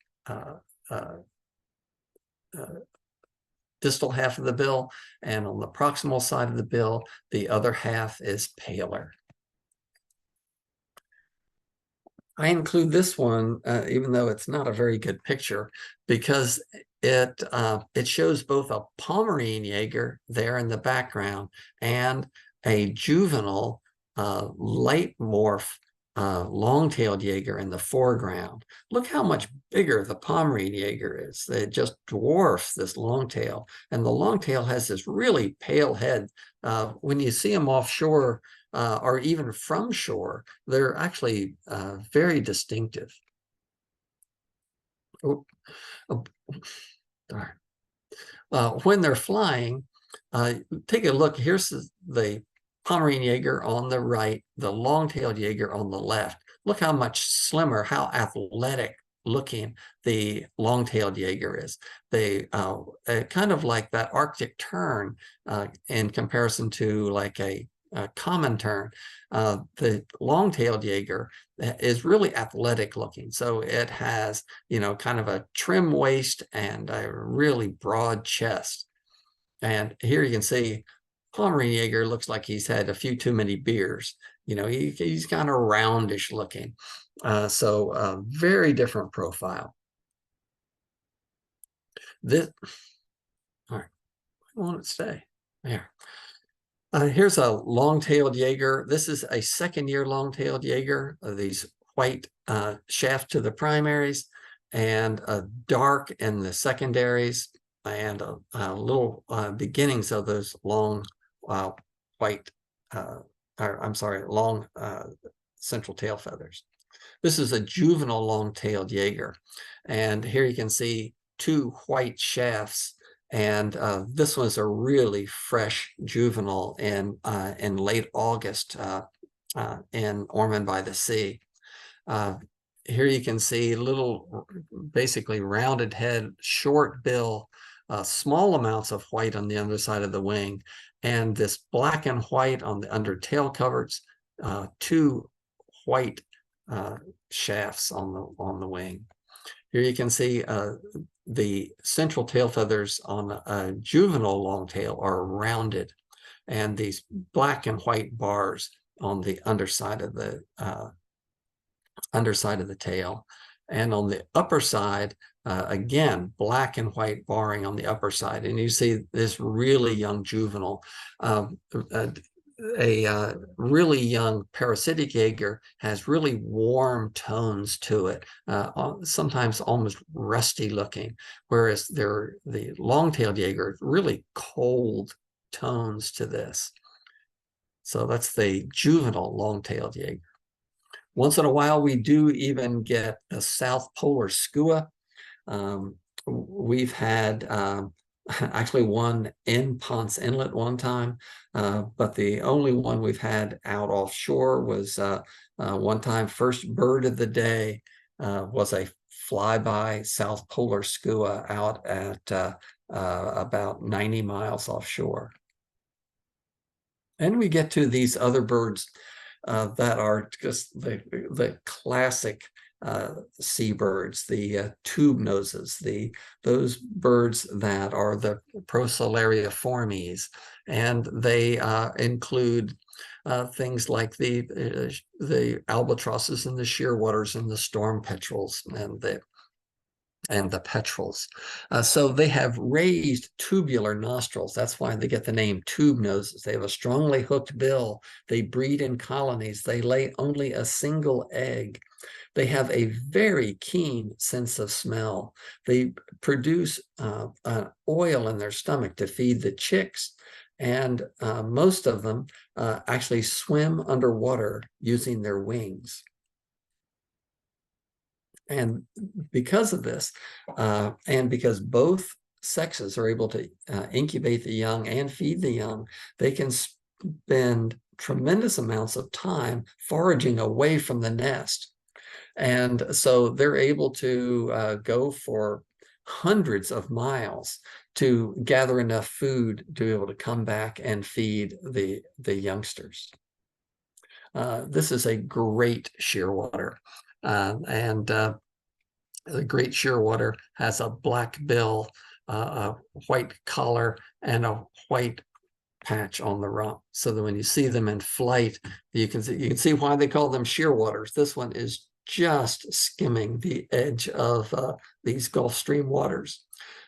distal half of the bill, and on the proximal side of the bill, the other half is paler. I include this one, even though it's not a very good picture, because it shows both a Pomeranian Jaeger there in the background and a juvenile light morph long-tailed Jaeger in the foreground. Look how much bigger the Pomeranian Jaeger is. It just dwarfs this long-tail, and the long-tail has this really pale head. When you see them offshore or even from shore, they're actually very distinctive. Oh, darn. When they're flying, take a look. Here's the Pomeranian Jaeger on the right, the long-tailed Jaeger on the left. Look how much slimmer, how athletic looking the long-tailed Jaeger is. They kind of like that Arctic tern in comparison to like a common tern. The long-tailed Jaeger is really athletic looking. So it has, kind of a trim waist and a really broad chest. And here you can see Pomeranian Jaeger looks like he's had a few too many beers. He's kind of roundish looking. So very different profile. All right, I want it to stay there. Here's a long-tailed Jaeger. This is a second-year long-tailed Jaeger. These white shafts to the primaries and dark in the secondaries, and a little beginnings of those long white, long central tail feathers. This is a juvenile long-tailed Jaeger. And here you can see two white shafts, and this was a really fresh juvenile in late August in Ormond by the Sea. Here you can see little, basically rounded head, short bill, small amounts of white on the underside of the wing, and this black and white on the under tail coverts, two white shafts on the wing. Here you can see the central tail feathers on a juvenile longtail are rounded, and these black and white bars on the underside of the tail. And on the upper side, again, black and white barring on the upper side. And you see this really young juvenile. A really young parasitic Jaeger has really warm tones to it, sometimes almost rusty looking, whereas the long-tailed Jaeger, really cold tones to this. So that's the juvenile long-tailed Jaeger. Once in a while, we do even get a South Polar skua. We've had actually one in Ponce Inlet one time, but the only one we've had out offshore was one time. First bird of the day was a flyby South Polar skua out at about 90 miles offshore. And we get to these other birds that are just the classic seabirds, the tube noses, those birds that are the Procellariiformes, and they include things like the albatrosses and the shearwaters and the storm-petrels and the petrels. So they have raised tubular nostrils. That's why they get the name tube noses. They have a strongly hooked bill. They breed in colonies. They lay only a single egg. They have a very keen sense of smell. They produce oil in their stomach to feed the chicks. And most of them actually swim underwater using their wings. And because of this, and because both sexes are able to incubate the young and feed the young, they can spend tremendous amounts of time foraging away from the nest. And so they're able to go for hundreds of miles to gather enough food to be able to come back and feed the youngsters. This is a great shearwater. And the great shearwater has a black bill, a white collar, and a white patch on the rump, so that when you see them in flight, you can see why they call them shearwaters. This one is just skimming the edge of these Gulf Stream waters,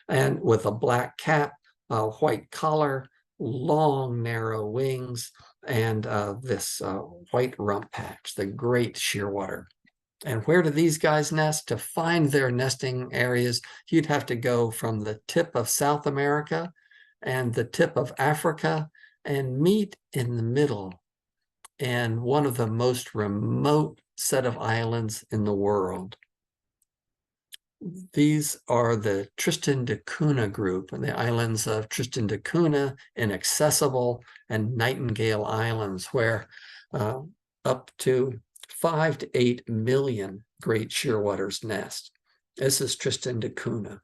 and with a black cap, a white collar, long narrow wings, and this white rump patch, the great shearwater. And where do these guys nest? To find their nesting areas, you'd have to go from the tip of South America and the tip of Africa and meet in the middle in one of the most remote set of islands in the world. These are the Tristan da Cunha group, and the islands of Tristan da Cunha, Inaccessible, and Nightingale Islands, where up to 5 to 8 million great shearwaters nest. This is Tristan da Cunha.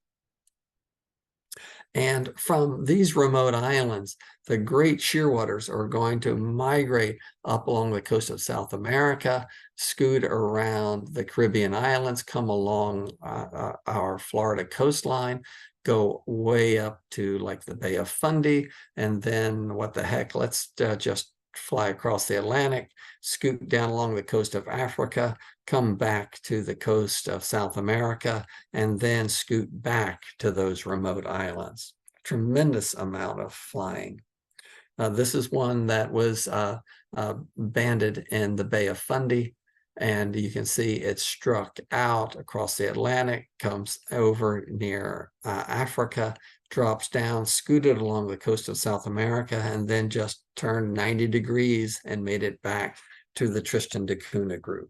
And from these remote islands, the great shearwaters are going to migrate up along the coast of South America, scoot around the Caribbean islands, come along our Florida coastline, go way up to like the Bay of Fundy, and then what the heck, let's just fly across the Atlantic, scoot down along the coast of Africa, come back to the coast of South America, and then scoot back to those remote islands. Tremendous amount of flying. This is one that was banded in the Bay of Fundy, and you can see it struck out across the Atlantic, comes over near Africa, drops down, scooted along the coast of South America, and then just turned 90 degrees and made it back to the Tristan da Cunha group.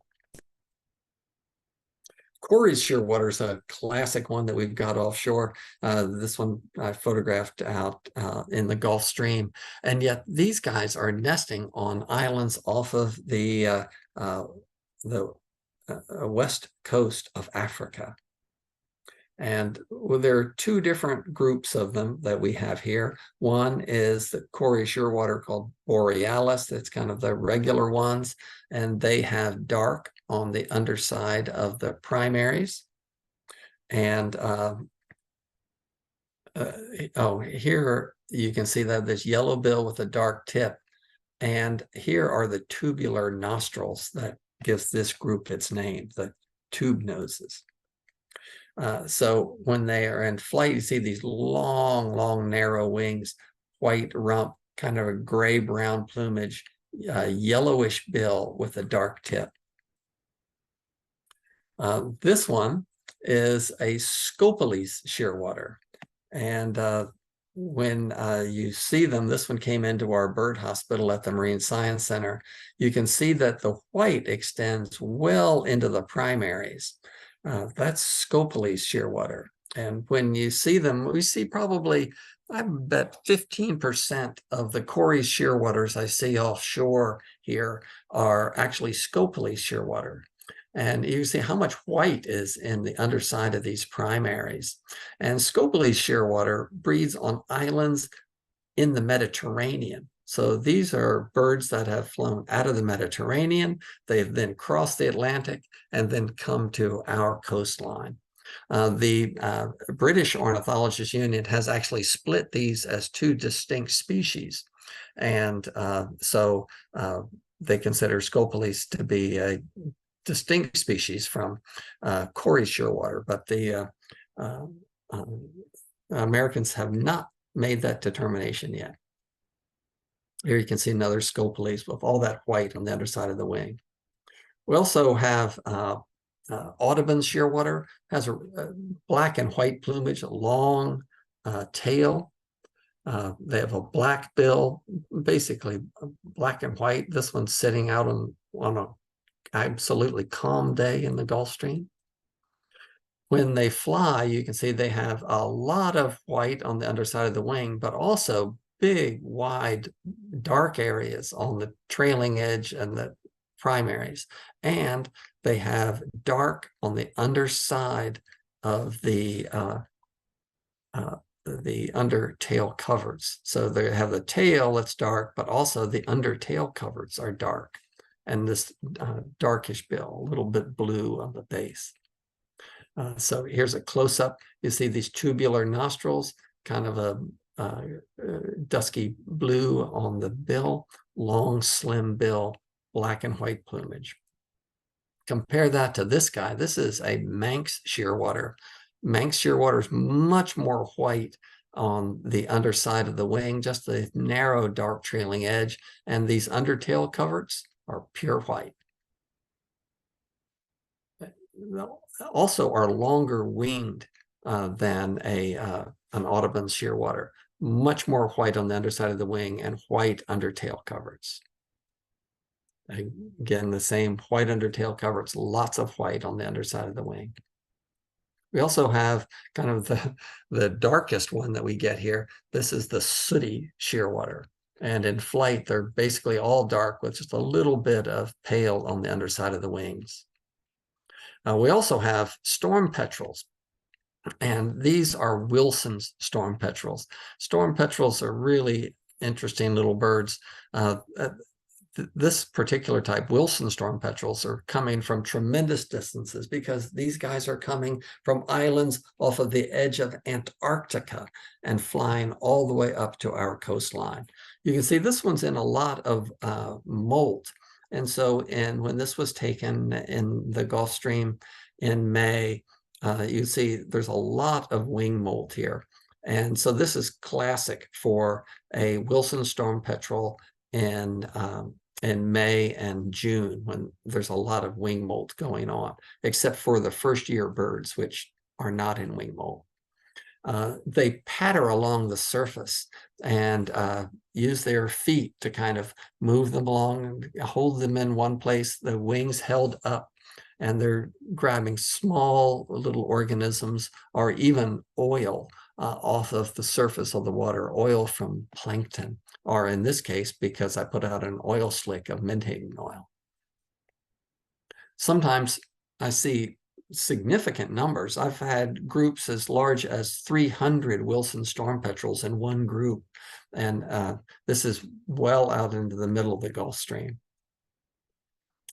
Of Corey's shearwater is a classic one that we've got offshore. This one I photographed out in the Gulf Stream, and yet these guys are nesting on islands off of the west coast of Africa. And there are two different groups of them that we have here. One is the Corey shearwater called borealis. That's kind of the regular ones, and they have dark on the underside of the primaries. And here you can see that this yellow bill with a dark tip. And here are the tubular nostrils that gives this group its name, the tube noses. So when they are in flight, you see these long, narrow wings, white rump, kind of a gray-brown plumage, yellowish bill with a dark tip. This one is a Scopoles shearwater. And when you see them, this one came into our bird hospital at the Marine Science Center. You can see that the white extends well into the primaries. That's Scopoles shearwater. And when you see them, we see probably, I bet 15% of the Corey shearwaters I see offshore here are actually Scopoles shearwater. And you see how much white is in the underside of these primaries. And Scopoles shearwater breeds on islands in the Mediterranean. So these are birds that have flown out of the Mediterranean. They've then crossed the Atlantic and then come to our coastline. The British Ornithologists Union has actually split these as two distinct species. And so they consider Scopoles to be a distinct species from Corey shearwater, but the Americans have not made that determination yet. Here you can see another Scopoles with all that white on the underside of the wing. We also have Audubon shearwater, has a black and white plumage, a long tail. They have a black bill, basically black and white. This one's sitting out on a absolutely calm day in the Gulf Stream. When they fly, you can see they have a lot of white on the underside of the wing, but also big, wide, dark areas on the trailing edge and the primaries. And they have dark on the underside of the undertail coverts. So they have the tail that's dark, but also the undertail coverts are dark. And this darkish bill, a little bit blue on the base. So here's a close-up. You see these tubular nostrils, kind of a dusky blue on the bill, long, slim bill, black and white plumage. Compare that to this guy. This is a Manx shearwater. Manx shearwater is much more white on the underside of the wing, just the narrow, dark trailing edge, and these undertail coverts are pure white. Also are longer winged than an Audubon shearwater, much more white on the underside of the wing and white undertail coverts. Again, the same white undertail coverts, lots of white on the underside of the wing. We also have kind of the darkest one that we get here. This is the sooty shearwater. And in flight, they're basically all dark with just a little bit of pale on the underside of the wings. We also have storm-petrels, and these are Wilson's storm-petrels. Storm-petrels are really interesting little birds. This particular type, Wilson storm-petrels, are coming from tremendous distances because these guys are coming from islands off of the edge of Antarctica and flying all the way up to our coastline. You can see this one's in a lot of molt. And so when this was taken in the Gulf Stream in May, you see there's a lot of wing molt here. And so this is classic for a Wilson storm petrel in May and June, when there's a lot of wing molt going on, except for the first year birds, which are not in wing molt. They patter along the surface and use their feet to kind of move them along and hold them in one place, the wings held up and they're grabbing small little organisms or even oil off of the surface of the water, oil from plankton, or in this case, because I put out an oil slick of menhaden oil. Sometimes I see significant numbers. I've had groups as large as 300 Wilson storm petrels in one group, and this is well out into the middle of the Gulf Stream.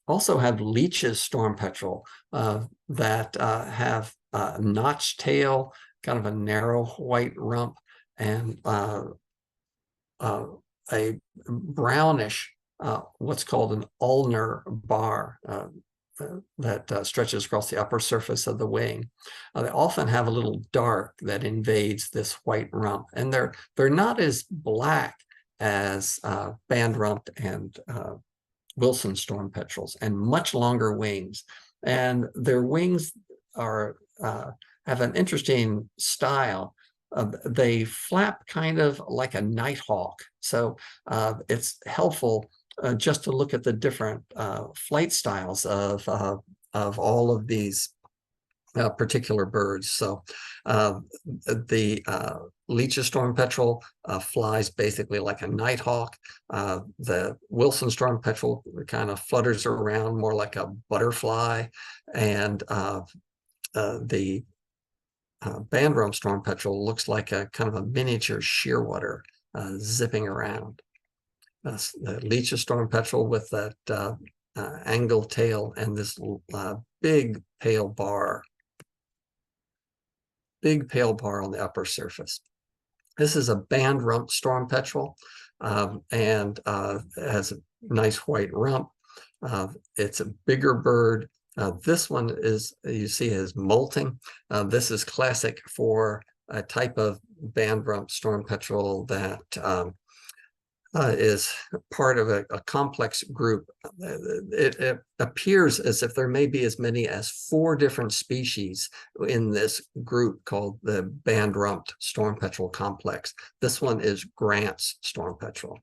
Also have Leach's storm petrel that have a notched tail, kind of a narrow white rump, and a brownish, what's called an ulnar bar that stretches across the upper surface of the wing. They often have a little dark that invades this white rump, and they're not as black as band-rumped and Wilson storm petrels, and much longer wings. And their wings are have an interesting style. They flap kind of like a nighthawk. So it's helpful just to look at the different flight styles of all of these particular birds. So the Leach's storm petrel flies basically like a nighthawk. The Wilson storm petrel kind of flutters around more like a butterfly, and the band-rump storm petrel looks like a kind of a miniature shearwater zipping around. The Leach's storm petrel with that angled tail and this big pale bar on the upper surface. This is a band-rump storm petrel, and has a nice white rump. It's a bigger bird. This one is, you see, is molting. This is classic for a type of band-rump storm petrel that is part of a complex group. It appears as if there may be as many as 4 different species in this group called the band-rumped storm petrel complex. This one is Grant's storm petrel.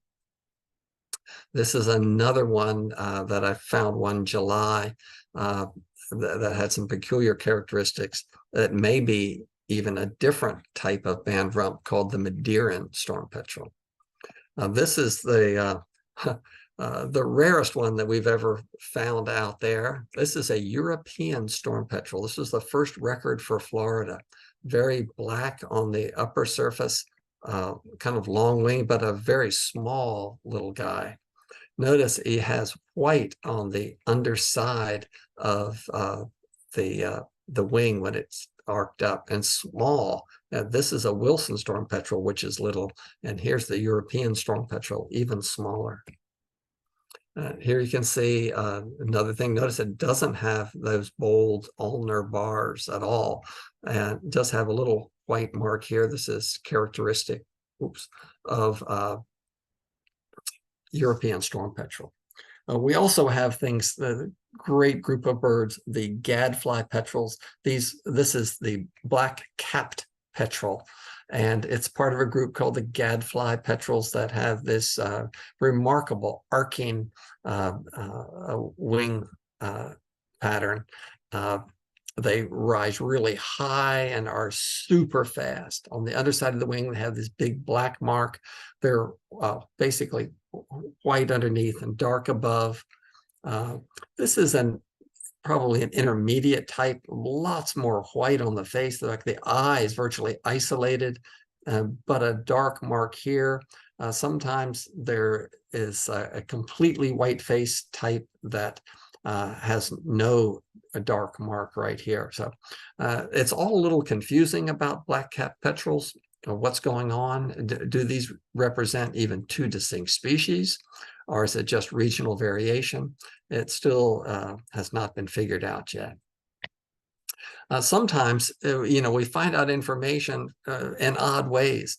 This is another one that I found one July that had some peculiar characteristics that may be even a different type of band-rump called the Madeiran storm petrel. This is the rarest one that we've ever found out there. This is a European storm petrel. This is the first record for Florida. Very black on the upper surface, kind of long wing, but a very small little guy. Notice he has white on the underside of the wing when it's arced up, and small. Now, this is a Wilson storm petrel, which is little, and here's the European storm petrel, even smaller. Here you can see another thing. Notice it doesn't have those bold ulnar bars at all, and it does have a little white mark here. This is characteristic, of European storm petrel. We also have things, the great group of birds, the gadfly petrels. This is the black-capped petrel, and it's part of a group called the gadfly petrels that have this remarkable arcing wing pattern. They rise really high and are super fast. On the underside of the wing, they have this big black mark. They're basically white underneath and dark above. This is probably an intermediate type, lots more white on the face, like the eye is virtually isolated, but a dark mark here. Sometimes there is a completely white face type that has no dark mark right here. So it's all a little confusing about black-capped petrels. What's going on? Do these represent even 2 distinct species, or is it just regional variation? It still has not been figured out yet. Sometimes, we find out information in odd ways.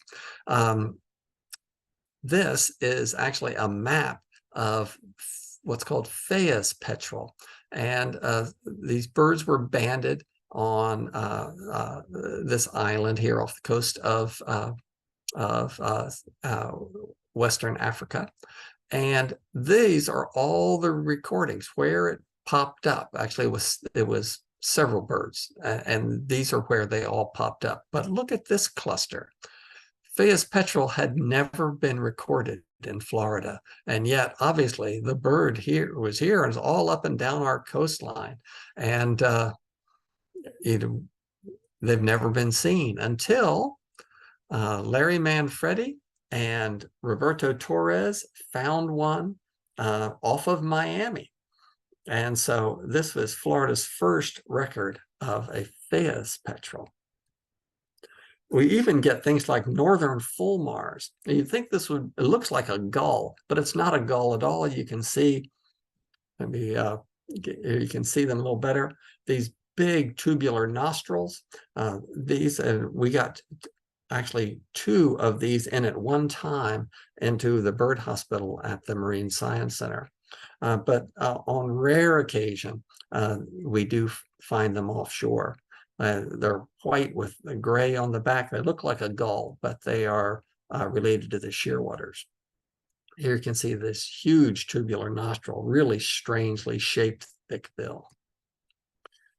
This is actually a map of what's called Fayet's petrel, and these birds were banded on this island here off the coast of Western Africa. And these are all the recordings where it popped up. Actually, it was several birds, and these are where they all popped up. But look at this cluster. Phaeus petrel had never been recorded in Florida, and yet obviously the bird here was here and it's all up and down our coastline, and they've never been seen until Larry Manfredi and Roberto Torres found one off of Miami. And so this was Florida's first record of a Phaeus petrel. We even get things like northern fulmars. You'd think it looks like a gull, but it's not a gull at all. You can see, maybe you can see them a little better. These big tubular nostrils. We got actually 2 of these in at one time into the bird hospital at the Marine Science Center. But on rare occasion, we do find them offshore. They're white with the gray on the back. They look like a gull, but they are related to the shearwaters. Here you can see this huge tubular nostril, really strangely shaped thick bill.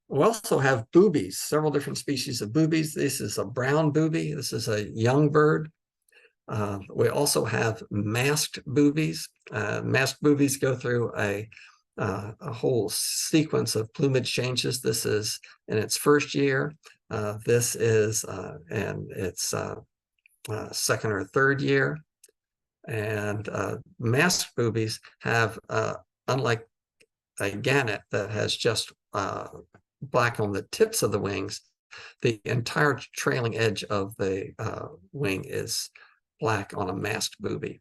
We also have boobies, several different species of boobies. This is a brown booby. This is a young bird. We also have masked boobies. Masked boobies go through a whole sequence of plumage changes. This is in its first year. This is in its second or third year. And masked boobies have, unlike a gannet that has just black on the tips of the wings, the entire trailing edge of the wing is black on a masked booby.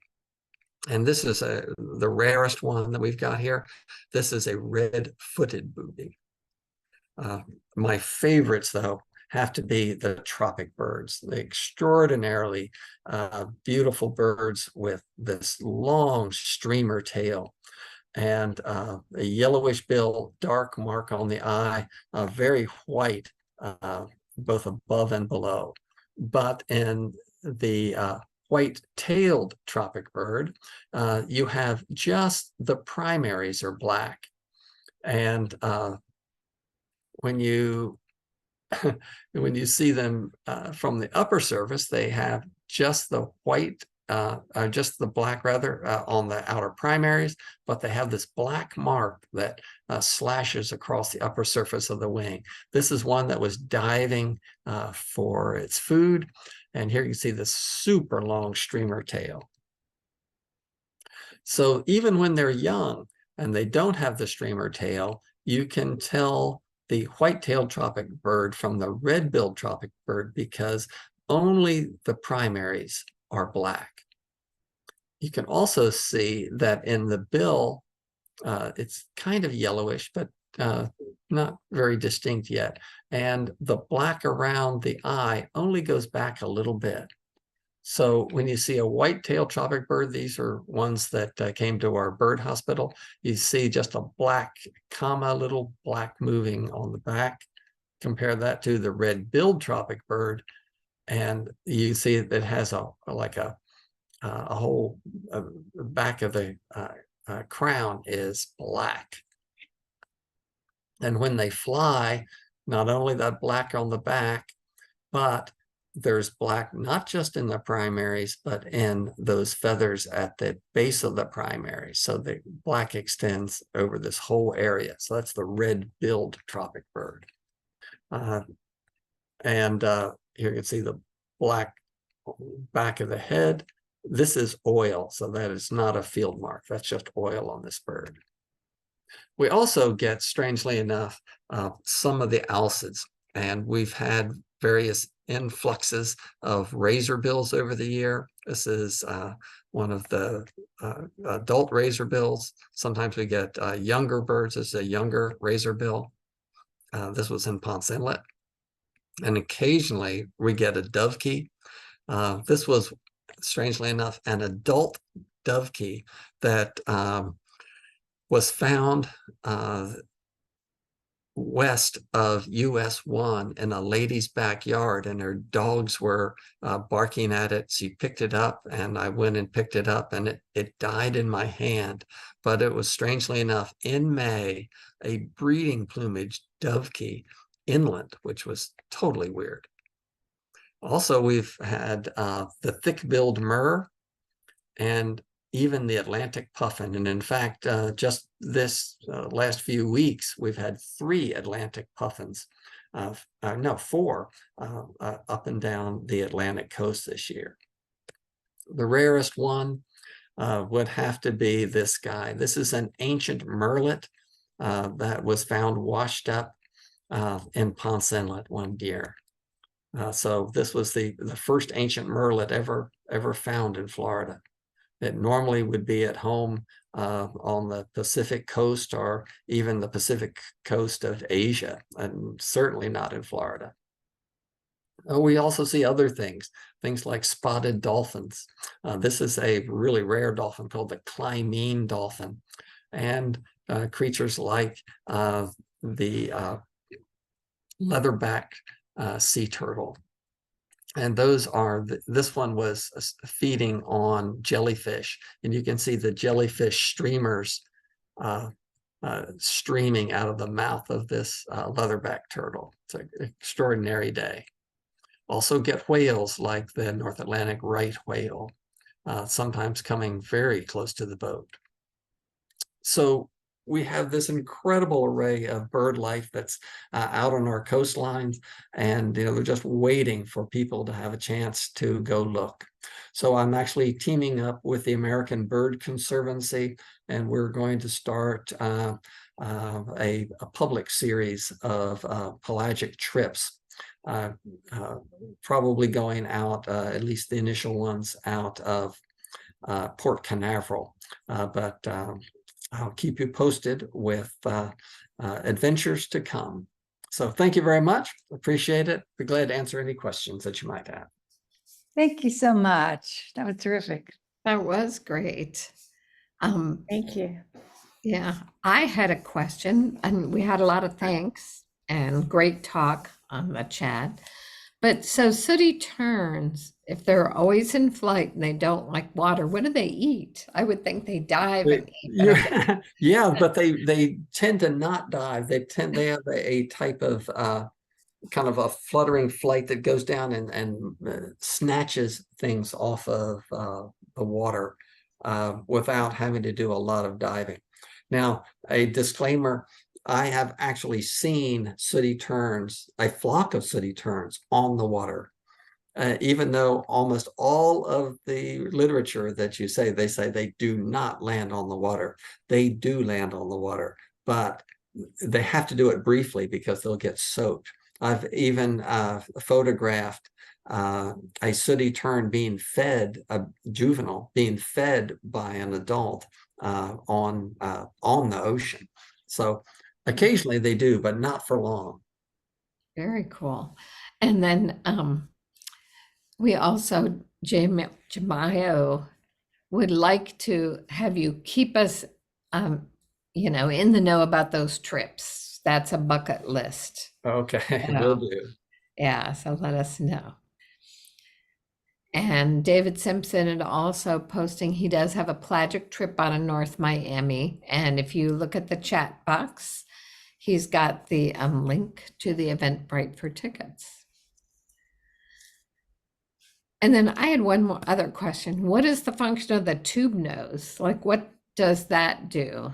And this is the rarest one that we've got here. This is a red-footed booby. My favorites, though, have to be the tropic birds, the extraordinarily beautiful birds with this long streamer tail and a yellowish bill, dark mark on the eye, very white, both above and below. But in the white-tailed tropic bird, you have just the primaries are black. And when you see them from the upper surface, they have just the white, just the black rather, on the outer primaries, but they have this black mark that slashes across the upper surface of the wing. This is one that was diving for its food. And here you can see this super long streamer tail. So even when they're young and they don't have the streamer tail, you can tell the white-tailed tropic bird from the red-billed tropic bird because only the primaries are black. You can also see that in the bill, it's kind of yellowish, but not very distinct yet. And the black around the eye only goes back a little bit. So when you see a white-tailed tropic bird, these are ones that came to our bird hospital, you see just a black comma, little black moving on the back. Compare that to the red-billed tropic bird, and you see it has a whole back of the crown is black. And when they fly, not only that black on the back, but there's black not just in the primaries, but in those feathers at the base of the primaries. So the black extends over this whole area. So that's the red-billed tropic bird. Here you can see the black back of the head. This is oil, so that is not a field mark. That's just oil on this bird. We also get, strangely enough, some of the alcids, and we've had various influxes of razorbills over the year. This is one of the adult razorbills. Sometimes we get younger birds. This is a younger razorbill. This was in Ponce Inlet. And occasionally we get a dovekie. This was, strangely enough, an adult dovekie that was found west of US 1 in a lady's backyard, and her dogs were barking at it. She picked it up, and I went and picked it up, and it died in my hand. But it was, strangely enough, in May, a breeding plumage dovekie inland, which was totally weird. Also, we've had the thick-billed murre and even the Atlantic puffin. And in fact, just this last few weeks, we've had 3 Atlantic puffins, no, 4, up and down the Atlantic coast this year. The rarest one would have to be this guy. This is an ancient merlet that was found washed up in Ponce Inlet one year. So this was the first ancient merlet ever found in Florida. It normally would be at home on the Pacific coast, or even the Pacific coast of Asia, and certainly not in Florida. We also see other things like spotted dolphins. This is a really rare dolphin called the Clymene dolphin, and creatures like the leatherback sea turtle. And those are, this one was feeding on jellyfish, and you can see the jellyfish streamers streaming out of the mouth of this leatherback turtle. It's an extraordinary day. Also get whales like the North Atlantic right whale, sometimes coming very close to the boat. So we have this incredible array of bird life that's out on our coastlines, and they're just waiting for people to have a chance to go look. So I'm actually teaming up with the American Bird Conservancy, and we're going to start a public series of pelagic trips, probably going out, at least the initial ones, out of Port Canaveral, but I'll keep you posted with adventures to come. So thank you very much. Appreciate it. Be glad to answer any questions that you might have. Thank you so much. That was terrific. That was great. Thank you. Yeah, I had a question, and we had a lot of thanks and great talk on the chat. But so sooty terns, if they're always in flight and they don't like water, what do they eat? I would think they dive and eat. Yeah, but they tend to not dive. They have a type of kind of a fluttering flight that goes down and snatches things off of the water without having to do a lot of diving. Now, a disclaimer, I have actually seen sooty terns, a flock of sooty terns on the water. Even though almost all of the literature that you say, they say they do not land on the water. They do land on the water, but they have to do it briefly because they'll get soaked. I've even photographed a sooty tern being fed, a juvenile being fed by an adult on the ocean. So occasionally they do, but not for long. Very cool. And then we also, Jamayo would like to have you keep us, in the know about those trips. That's a bucket list. Okay, will do. Yeah, so let us know. And David Simpson is also posting, he does have a pelagic trip out of North Miami. And if you look at the chat box, he's got the link to the Eventbrite for tickets. And then I had one more other question. What is the function of the tube nose? Like, what does that do?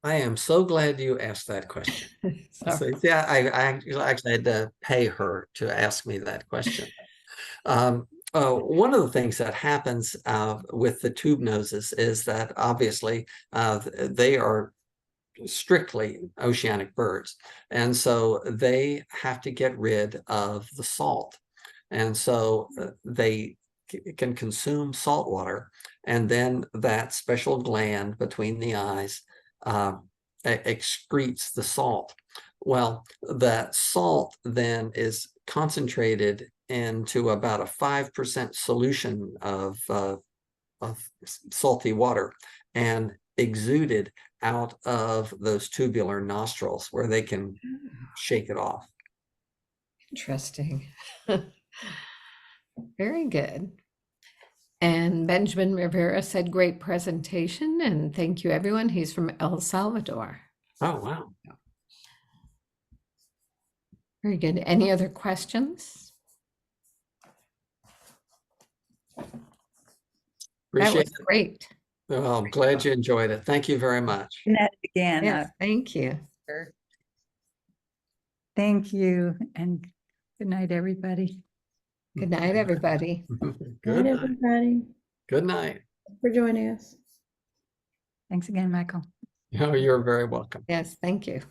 I am so glad you asked that question. So, yeah, I actually had to pay her to ask me that question. One of the things that happens with the tube noses is that obviously they are strictly oceanic birds, and so they have to get rid of the salt, and so they can consume salt water, and then that special gland between the eyes excretes the salt. Well, that salt then is concentrated into about a 5% solution of salty water and exuded out of those tubular nostrils where they can shake it off. Interesting. Very good. And Benjamin Rivera said, great presentation, and thank you, everyone. He's from El Salvador. Oh, wow. Very good. Any other questions? That Appreciate was it. great. Well, I'm glad you enjoyed it. Thank you very much. And that again. Yes, thank you. Thank you, and good night, everybody. Good night, everybody. Good night. everybody. Good night. Thanks for joining us. Thanks again, Michael. Oh, you're very welcome. Yes, thank you.